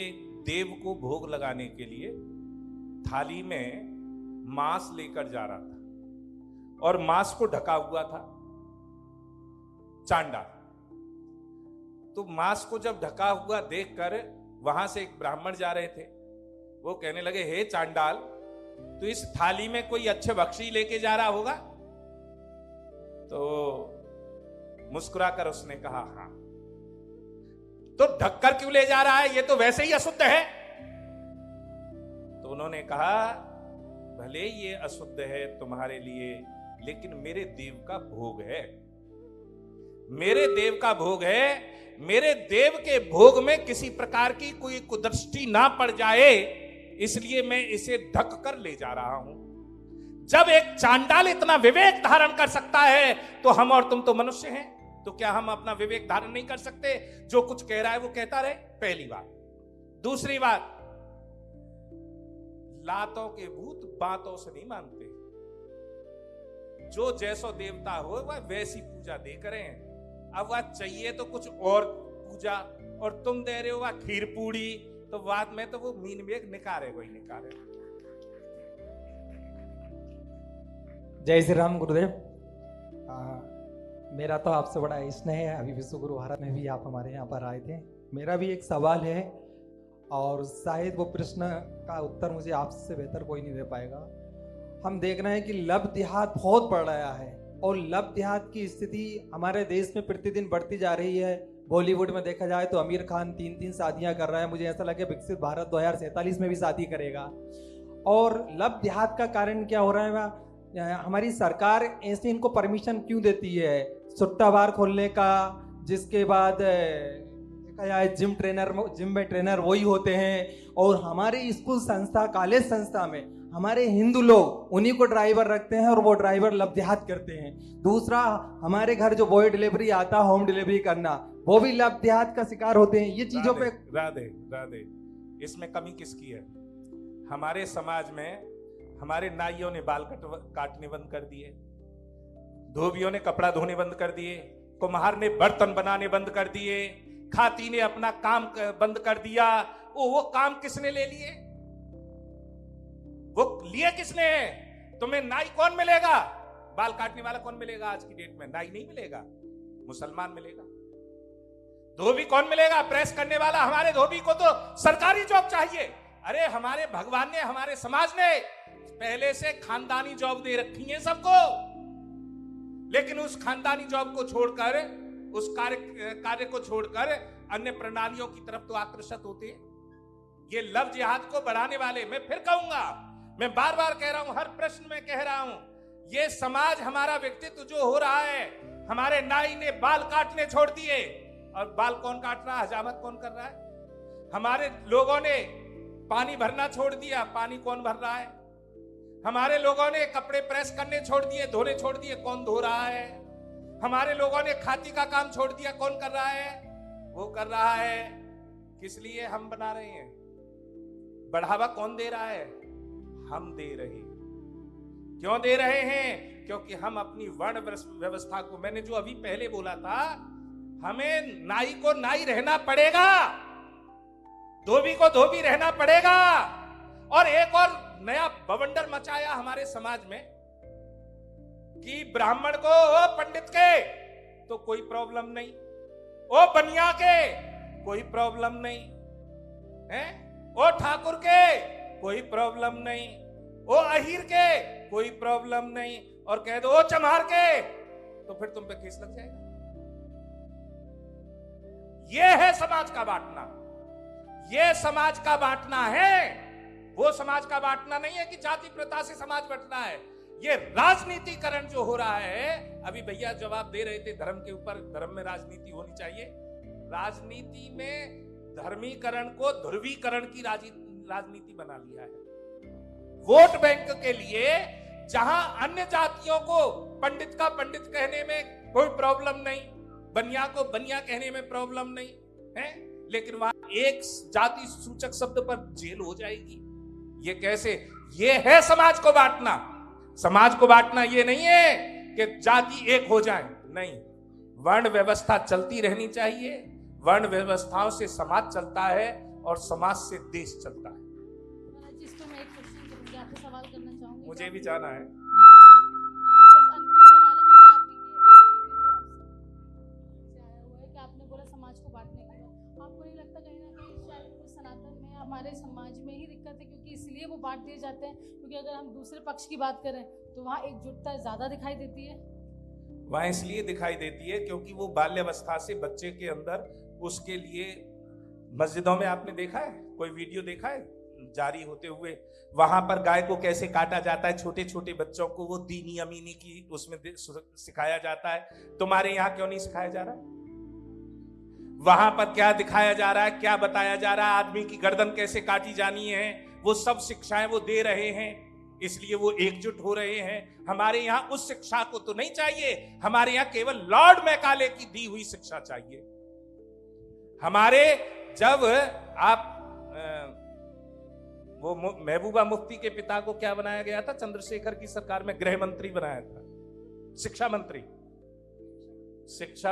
देव को भोग लगाने के लिए थाली में मांस लेकर जा रहा था, और मांस को ढका हुआ था चांडाल। तो मांस को जब ढका हुआ देखकर वहां से एक ब्राह्मण जा रहे थे, वो कहने लगे, हे चांडाल, तो इस थाली में कोई अच्छे बख्शी लेके जा रहा होगा? तो मुस्कुराकर उसने कहा, हाँ। तो ढककर क्यों ले जा रहा है, ये तो वैसे ही अशुद्ध है। तो उन्होंने कहा, भले ये अशुद्ध है तुम्हारे लिए, लेकिन मेरे देव का भोग है, मेरे देव का भोग है। मेरे देव के भोग में किसी प्रकार की कोई कुदृष्टि ना पड़ जाए, इसलिए मैं इसे ढक कर ले जा रहा हूं। जब एक चांडाल इतना विवेक धारण कर सकता है, तो हम और तुम तो मनुष्य हैं, तो क्या हम अपना विवेक धारण नहीं कर सकते? जो कुछ कह रहा है वो कहता रहे, पहली बात। दूसरी बात, लातों के भूत बातों से नहीं मानते। जो जैसो देवता हो वह वैसी पूजा दे करें। अब वह चाहिए तो कुछ और पूजा, और तुम दे रहे हो वह खीर पूड़ी, तो बाद में तो वो मीन में निकारे कोई निकारे। जय श्री राम गुरुदेव। मेरा तो आपसे बड़ा स्नेह है। अभी विश्व गुरु भारत में भी आप हमारे यहाँ पर आए थे। मेरा भी एक सवाल है और शायद वो प्रश्न का उत्तर मुझे आपसे बेहतर कोई नहीं दे पाएगा। हम देख रहे हैं कि लव देहात बहुत बढ़ रहा है और लव देहात की स्थिति हमारे देश में प्रतिदिन बढ़ती जा रही है। बॉलीवुड में देखा जाए तो आमिर खान 3-3 शादियां कर रहा है। मुझे ऐसा लगे विकसित भारत 2047 में भी शादी करेगा। और लव देहात का कारण क्या हो रहा है? हमारी सरकार ऐसे इनको परमिशन क्यों देती है सुट्टा बार खोलने का, जिसके बाद देखा जाए जिम में ट्रेनर वही होते हैं, और हमारे स्कूल संस्था कॉलेज संस्था में हमारे हिंदू लोग उन्हीं को ड्राइवर रखते हैं और वो ड्राइवर लव देहात करते हैं। दूसरा, हमारे घर जो बॉय डिलीवरी आता है होम डिलीवरी करना, वो भी लव देहात का शिकार होते हैं। ये चीजों पे राधे राधे, इसमें कमी किसकी है? हमारे समाज में हमारे नाइयों ने बाल काटने बंद कर दिए, धोबियों ने कपड़ा धोने बंद कर दिए, कुम्हार ने बर्तन बनाने बंद कर दिए, खाती ने अपना काम बंद कर दिया। वो काम किसने ले लिए? वो लिए किसने है? तुम्हें नाई कौन मिलेगा? बाल काटने वाला कौन मिलेगा? आज की डेट में नाई नहीं मिलेगा, मुसलमान मिलेगा। धोबी कौन मिलेगा? प्रेस करने वाला। हमारे धोबी को तो सरकारी जॉब चाहिए। अरे हमारे भगवान ने, हमारे समाज ने पहले से खानदानी जॉब दे रखी है सबको, लेकिन उस खानदानी जॉब को छोड़कर, उस कार्य को छोड़कर अन्य प्रणालियों की तरफ तो आकर्षित होते हैं। ये लव जिहाद को बढ़ाने वाले, मैं फिर कहूंगा, मैं बार बार कह रहा हूं, हर प्रश्न में कह रहा हूं, ये समाज, हमारा व्यक्तित्व जो हो रहा है, हमारे नाई ने बाल काटने छोड़ दिए। और बाल कौन काट रहा है? हजामत कौन कर रहा है? हमारे लोगों ने पानी भरना छोड़ दिया, पानी कौन भर रहा है? हमारे लोगों ने कपड़े प्रेस करने छोड़ दिए, धोने छोड़ दिए, कौन धो रहा है? हमारे लोगों ने खाती का काम छोड़ दिया, कौन कर रहा है? वो कर रहा है। किस लिए हम बना रहे हैं? बढ़ावा कौन दे रहा है? हम दे रहे हैं। क्यों दे रहे हैं? क्योंकि हम अपनी वर्ण व्यवस्था को, मैंने जो अभी पहले बोला था, हमें नाई को नाई रहना पड़ेगा, धोबी को धोबी रहना पड़ेगा। और एक और नया बवंडर मचाया हमारे समाज में कि ब्राह्मण को, ओ पंडित के तो कोई प्रॉब्लम नहीं, ओ बनिया के कोई प्रॉब्लम नहीं है, ओ ठाकुर के कोई प्रॉब्लम नहीं, ओ अहीर के कोई प्रॉब्लम नहीं, और कह दो ओ चमार के तो फिर तुम पे केस लग जाएगा। यह है समाज का बांटना। यह समाज का बांटना है, वो समाज का बांटना नहीं है कि जाति प्रथा से समाज बंटना है। ये राजनीतिकरण जो हो रहा है, अभी भैया जवाब दे रहे थे धर्म के ऊपर, धर्म में राजनीति होनी चाहिए। राजनीति में धर्मीकरण को ध्रुवीकरण की राजनीति बना लिया है। वोट बैंक के लिए, जहां अन्य जातियों को पंडित का पंडित कहने में कोई प्रॉब्लम नहीं, बनिया को बनिया कहने में प्रॉब्लम नहीं है, लेकिन वहां एक जाति सूचक शब्द पर जेल हो जाएगी। ये कैसे? ये है समाज को बांटना। समाज को बांटना ये नहीं है कि जाति एक हो जाए, नहीं, वर्ण व्यवस्था चलती रहनी चाहिए। वर्ण व्यवस्थाओं से समाज चलता है और समाज से देश चलता है। जिस पर मैं एक क्वेश्चन करूंगी, आपसे सवाल करना चाहूंगी। मुझे भी जाना है। बस अंतिम सवाल है, क्योंकि कि आपने बोला समाज को बांटने के लिए, आपको नहीं लगता कहीं ना कहीं शायद सनातन में, हमारे समाज में ही दिक्कत है, क्योंकि इसलिए वो बांट दिए जाते हैं? क्योंकि अगर हम दूसरे पक्ष की बात करें तो वहाँ एकजुटता ज़्यादा दिखाई देती है। वहां इसलिए दिखाई देती है क्योंकि वो बाल्यावस्था से बच्चे के अंदर, उसके लिए मस्जिदों में आपने देखा है, कोई वीडियो देखा है जारी होते हुए, वहां पर गाय को कैसे काटा जाता है, छोटे छोटे बच्चों को वो दीनी अमीनी की उसमें सिखाया जाता है। तुम्हारे यहाँ क्यों नहीं सिखाया जा रहा? वहां पर क्या दिखाया जा रहा है, क्या बताया जा रहा है? आदमी की गर्दन कैसे काटी जानी है, वो सब शिक्षाएं वो दे रहे हैं, इसलिए वो एकजुट हो रहे हैं। हमारे यहाँ उस शिक्षा को तो नहीं चाहिए, हमारे यहाँ केवल लॉर्ड मैकाले की दी हुई शिक्षा चाहिए। हमारे, जब आप वो महबूबा मुफ्ती के पिता को क्या बनाया गया था? चंद्रशेखर की सरकार में गृह मंत्री बनाया था, शिक्षा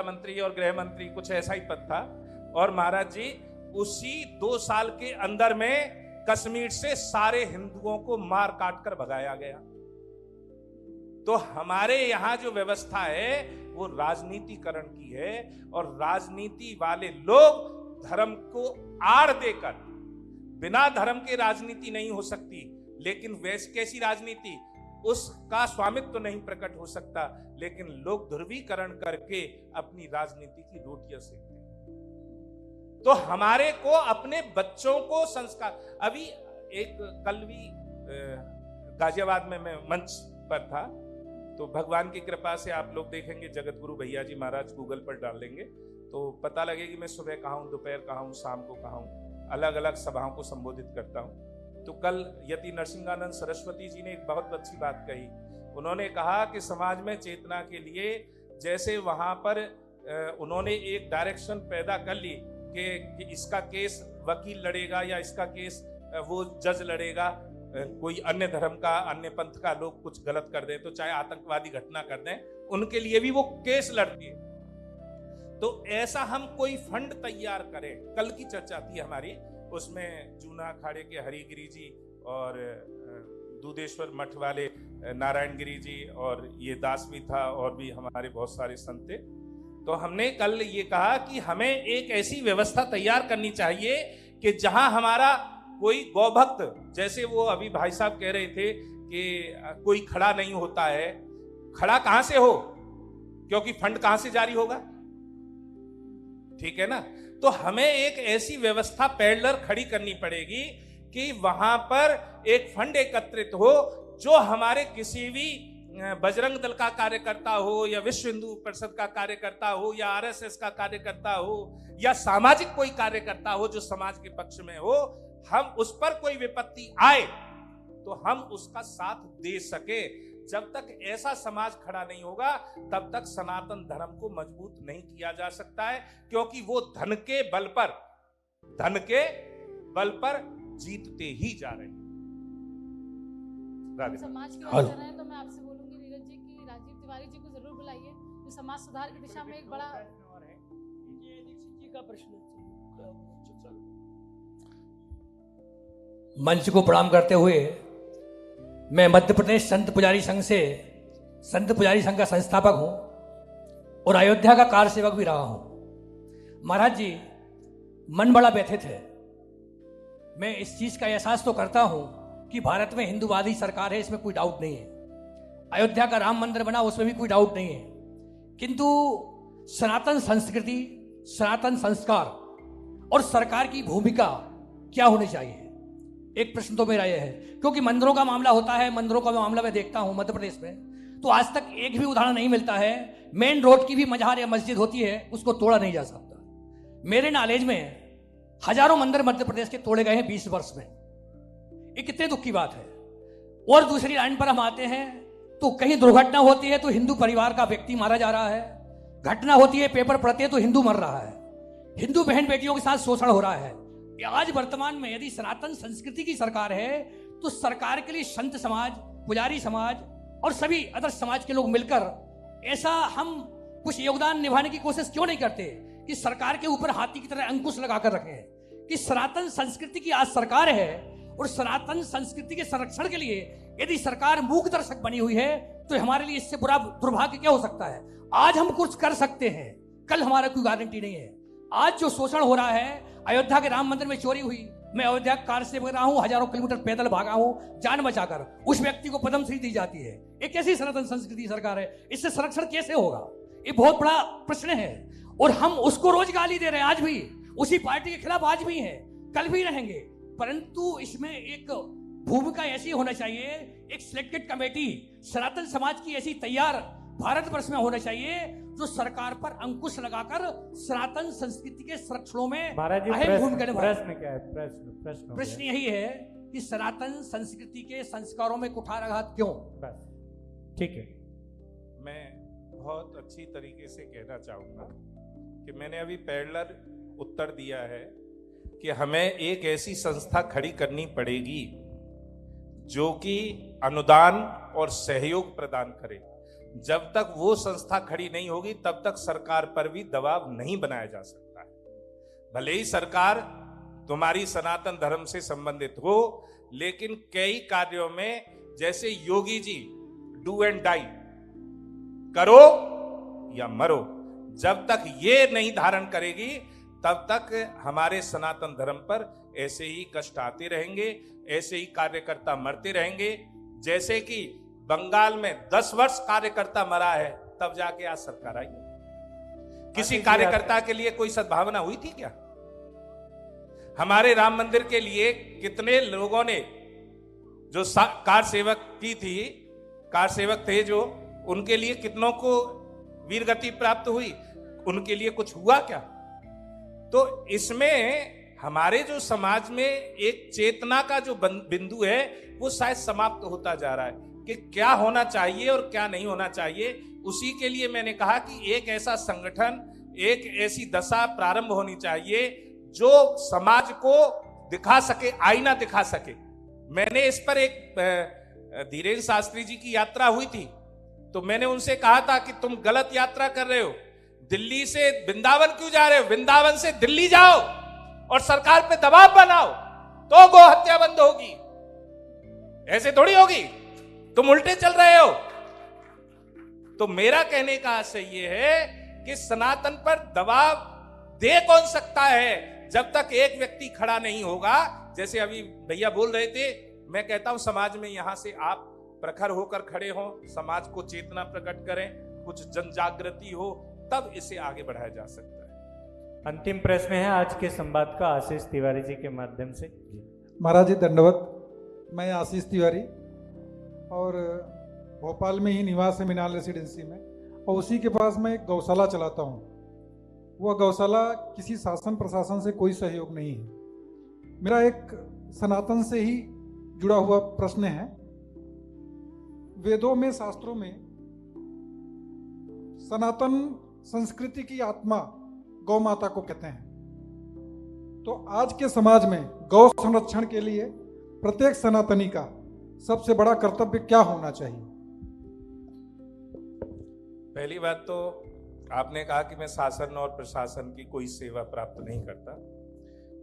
मंत्री और गृह मंत्री, कुछ ऐसा ही पद था। और महाराज जी उसी 2 साल के अंदर में कश्मीर से सारे हिंदुओं को मार काट कर भगाया गया। तो हमारे यहाँ जो व्यवस्था है वो राजनीतिकरण की है, और राजनीति वाले लोग धर्म को आड़ देकर, बिना धर्म के राजनीति नहीं हो सकती, लेकिन वैसे कैसी राजनीति, उसका स्वामित्व तो नहीं प्रकट हो सकता, लेकिन लोग ध्रुवीकरण करके अपनी राजनीति की रोटियां सेकते हैं। तो हमारे को अपने बच्चों को संस्कार, अभी एक कल भी गाजियाबाद में मैं मंच पर था, तो भगवान की कृपा से आप लोग देखेंगे, जगत गुरु भैया जी महाराज गूगल पर डाल देंगे तो पता लगेगी मैं सुबह कहाँ हूँ, दोपहर कहाँ हूँ, शाम को कहाँ हूँ, अलग अलग सभाओं को संबोधित करता हूँ। तो कल यति नरसिंहानंद सरस्वती जी ने एक बहुत अच्छी बात कही। उन्होंने कहा कि समाज में चेतना के लिए, जैसे वहां पर उन्होंने एक डायरेक्शन पैदा कर ली कि इसका केस वकील लड़ेगा या इसका केस वो जज लड़ेगा, कोई अन्य धर्म का, अन्य पंथ का लोग कुछ गलत कर दें, तो चाहे आतंकवादी घटना कर दें, उनके लिए भी वो केस लड़ती है। तो ऐसा हम कोई फंड तैयार करें। कल की चर्चा थी हमारी, उसमें जूना अखाड़े के हरिगिरी जी और दूधेश्वर मठ वाले नारायण गिरी जी और ये दास भी था, और भी हमारे बहुत सारे संत थे। तो हमने कल ये कहा कि हमें एक ऐसी व्यवस्था तैयार करनी चाहिए कि जहां हमारा कोई गौभक्त, जैसे वो अभी भाई साहब कह रहे थे कि कोई खड़ा नहीं होता है, खड़ा कहां से हो, क्योंकि फंड कहां से जारी होगा, ठीक है ना। तो हमें एक ऐसी व्यवस्था पैरेलल खड़ी करनी पड़ेगी कि वहां पर एक फंड एकत्रित हो, जो हमारे किसी भी बजरंग दल का कार्यकर्ता हो, या विश्व हिंदू परिषद का कार्यकर्ता हो, या आरएसएस का कार्यकर्ता हो, या सामाजिक कोई कार्यकर्ता हो जो समाज के पक्ष में हो, हम उस पर कोई विपत्ति आए तो हम उसका साथ दे सके। जब तक ऐसा समाज खड़ा नहीं होगा तब तक सनातन धर्म को मजबूत नहीं किया जा सकता है, क्योंकि वो धन के बल पर जीतते ही जा रहे हैं। समाज की बात कर रहे हैं तो मैं आपसे बोलूंगी नीरज जी की राजीव तिवारी जी को जरूर बुलाइए, जो समाज सुधार की दिशा में एक बड़ा का प्रश्न। मंच को प्रणाम करते हुए, मैं मध्य प्रदेश संत पुजारी संघ का संस्थापक हूं और अयोध्या का कार सेवक भी रहा हूं। महाराज जी, मन बड़ा व्यथित है। मैं इस चीज का एहसास तो करता हूं कि भारत में हिंदूवादी सरकार है, इसमें कोई डाउट नहीं है। अयोध्या का राम मंदिर बना, उसमें भी कोई डाउट नहीं है। किंतु सनातन संस्कृति, सनातन संस्कार और सरकार की भूमिका क्या होनी चाहिए, एक प्रश्न तो मेरा यह है। क्योंकि मंदिरों का मामला होता है, मंदिरों का मामला मैं देखता हूं मध्य प्रदेश में, तो आज तक एक भी उदाहरण नहीं मिलता है। मेन रोड की भी मजार या मस्जिद होती है, उसको तोड़ा नहीं जा सकता। मेरे नॉलेज में हजारों मंदिर मध्य प्रदेश के तोड़े गए हैं 20 वर्ष में। ये कितने दुख की बात है। और दूसरी लाइन पर हम आते हैं तो कहीं दुर्घटना होती है तो हिंदू परिवार का व्यक्ति मारा जा रहा है, घटना होती है, पेपर पढ़ते हैं तो हिंदू मर रहा है, हिंदू बहन बेटियों के साथ शोषण हो रहा है। आज वर्तमान में यदि सनातन संस्कृति की सरकार है तो सरकार के लिए संत समाज, पुजारी समाज और सभी अदर समाज के लोग मिलकर ऐसा हम कुछ योगदान निभाने की कोशिश क्यों नहीं करते कि सरकार के ऊपर हाथी की तरह अंकुश लगाकर रखें कि सनातन संस्कृति की आज सरकार है और सनातन संस्कृति के संरक्षण के लिए यदि सरकार मूक दर्शक बनी हुई है तो हमारे लिए इससे बुरा दुर्भाग्य क्या हो सकता है। आज हम कुछ कर सकते हैं, कल हमारा कोई गारंटी नहीं है। आज जो शोषण हो रहा है, अयोध्या के राम मंदिर में चोरी हुई, मैं अयोध्या कार से रहा हूं, हजारों किलोमीटर पैदल भागा हूं जान बचाकर, उस व्यक्ति को पद्मश्री दी जाती है। एक कैसी सनातन संस्कृति सरकार है, इससे संरक्षण कैसे होगा, ये बहुत बड़ा प्रश्न है। और हम उसको रोज गाली दे रहे हैं, आज भी उसी पार्टी के खिलाफ आज भी हैं, कल भी रहेंगे। परंतु इसमें एक भूमिका ऐसी होना चाहिए, एक सिलेक्टेड कमेटी सनातन समाज की ऐसी तैयार भारतवर्ष में होना चाहिए जो सरकार पर अंकुश लगाकर सनातन संस्कृति के संरक्षणों में अहम भूमिका निभाए। प्रश्न क्या है? प्रश्न यही है कि सनातन संस्कृति के संस्कारों में कुठाराघात क्यों? ठीक है, मैं बहुत अच्छी तरीके से कहना चाहूंगा कि मैंने अभी पैरेलल उत्तर दिया है कि हमें एक ऐसी संस्था खड़ी करनी पड़ेगी जो कि अनुदान और सहयोग प्रदान करे। जब तक वो संस्था खड़ी नहीं होगी तब तक सरकार पर भी दबाव नहीं बनाया जा सकता है। भले ही सरकार तुम्हारी सनातन धर्म से संबंधित हो, लेकिन कई कार्यों में जैसे Yogi ji do and die, करो या मरो, जब तक ये नहीं धारण करेगी तब तक हमारे सनातन धर्म पर ऐसे ही कष्ट आते रहेंगे, ऐसे ही कार्यकर्ता मरते रहेंगे। जैसे कि बंगाल में 10 वर्ष कार्यकर्ता मरा है, तब जाके आज सरकार आई। किसी कार्यकर्ता के लिए कोई सद्भावना हुई थी क्या? हमारे राम मंदिर के लिए कितने लोगों ने जो कार सेवक की थी, कार सेवक थे जो, उनके लिए कितनों को वीरगति प्राप्त हुई? उनके लिए कुछ हुआ क्या? तो इसमें हमारे जो समाज में एक चेतना का जो बिंदु है वो शायद समाप्त होता जा रहा है कि क्या होना चाहिए और क्या नहीं होना चाहिए। उसी के लिए मैंने कहा कि एक ऐसा संगठन, एक ऐसी दशा प्रारंभ होनी चाहिए जो समाज को दिखा सके, आईना दिखा सके। मैंने इस पर एक धीरेन्द्र शास्त्री जी की यात्रा हुई थी, तो मैंने उनसे कहा था कि तुम गलत यात्रा कर रहे हो, दिल्ली से वृंदावन क्यों जा रहे हो? वृंदावन से दिल्ली जाओ और सरकार पे दबाव बनाओ तो गौ हत्या बंद होगी। ऐसे थोड़ी होगी, तुम उल्टे चल रहे हो। तो मेरा कहने का आशय ये है कि सनातन पर दबाव दे कौन सकता है जब तक एक व्यक्ति खड़ा नहीं होगा। जैसे अभी भैया बोल रहे थे, मैं कहता हूं समाज में यहां से आप प्रखर होकर खड़े हो, समाज को चेतना प्रकट करें, कुछ जन जागृति हो, तब इसे आगे बढ़ाया जा सकता है। अंतिम प्रश्न है आज के संवाद का आशीष तिवारी जी के माध्यम से। महाराज जी दंडवत। मैं आशीष तिवारी और भोपाल में ही निवास है मीनाल रेसिडेंसी में, और उसी के पास मैं एक गौशाला चलाता हूँ। वह गौशाला किसी शासन प्रशासन से कोई सहयोग नहीं है। मेरा एक सनातन से ही जुड़ा हुआ प्रश्न है। वेदों में, शास्त्रों में सनातन संस्कृति की आत्मा गौ माता को कहते हैं। तो आज के समाज में गौ संरक्षण के लिए प्रत्येक सनातनी का सबसे बड़ा कर्तव्य क्या होना चाहिए? पहली बात तो आपने कहा कि मैं शासन और प्रशासन की कोई सेवा प्राप्त नहीं करता।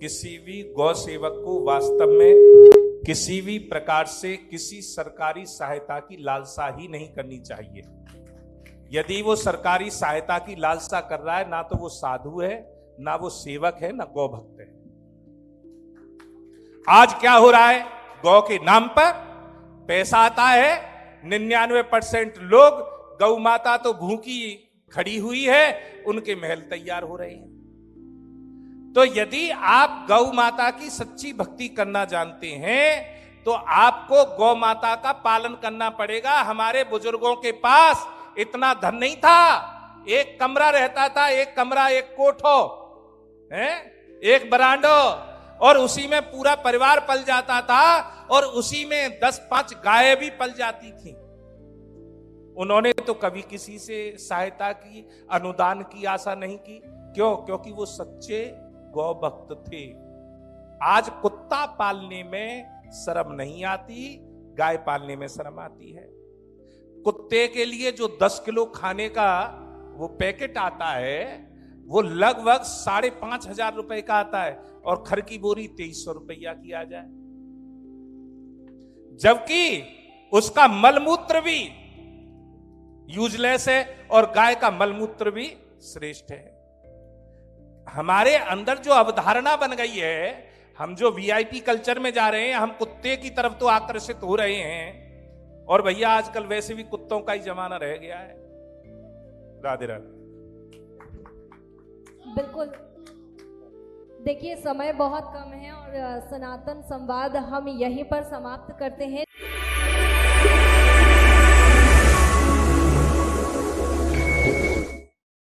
किसी भी गौ सेवक को वास्तव में किसी भी प्रकार से किसी सरकारी सहायता की लालसा ही नहीं करनी चाहिए। यदि वो सरकारी सहायता की लालसा कर रहा है, ना तो वो साधु है, ना वो सेवक है, ना गौ भक्त है। आज क्या हो रहा है? गौ के नाम पर पैसा आता है, 99% लोग, गौ माता तो भूखी खड़ी हुई है, उनके महल तैयार हो रहे हैं। तो यदि आप गौ माता की सच्ची भक्ति करना जानते हैं तो आपको गौ माता का पालन करना पड़ेगा। हमारे बुजुर्गों के पास इतना धन नहीं था, एक कमरा रहता था, एक कमरा, एक कोठो है, एक बरांडो, और उसी में पूरा परिवार पल जाता था, और उसी में 10-5 गायें भी पल जाती थी। उन्होंने तो कभी किसी से सहायता की, अनुदान की आशा नहीं की। क्यों? क्योंकि वो सच्चे गौ भक्त थे। आज कुत्ता पालने में शर्म नहीं आती, गाय पालने में शर्म आती है। कुत्ते के लिए जो 10 किलो खाने का वो पैकेट आता है, वो लगभग 5,500 रुपए का आता है, और खर की बोरी 2300 रुपया की आ जाए, जबकि उसका मलमूत्र भी यूजलेस है और गाय का मलमूत्र भी श्रेष्ठ है। हमारे अंदर जो अवधारणा बन गई है, हम जो वीआईपी कल्चर में जा रहे हैं, हम कुत्ते की तरफ तो आकर्षित हो रहे हैं, और भैया आजकल वैसे भी कुत्तों का ही जमाना रह गया है। राधे राधे। बिल्कुल। देखिए समय बहुत कम है और सनातन संवाद हम यहीं पर समाप्त करते हैं।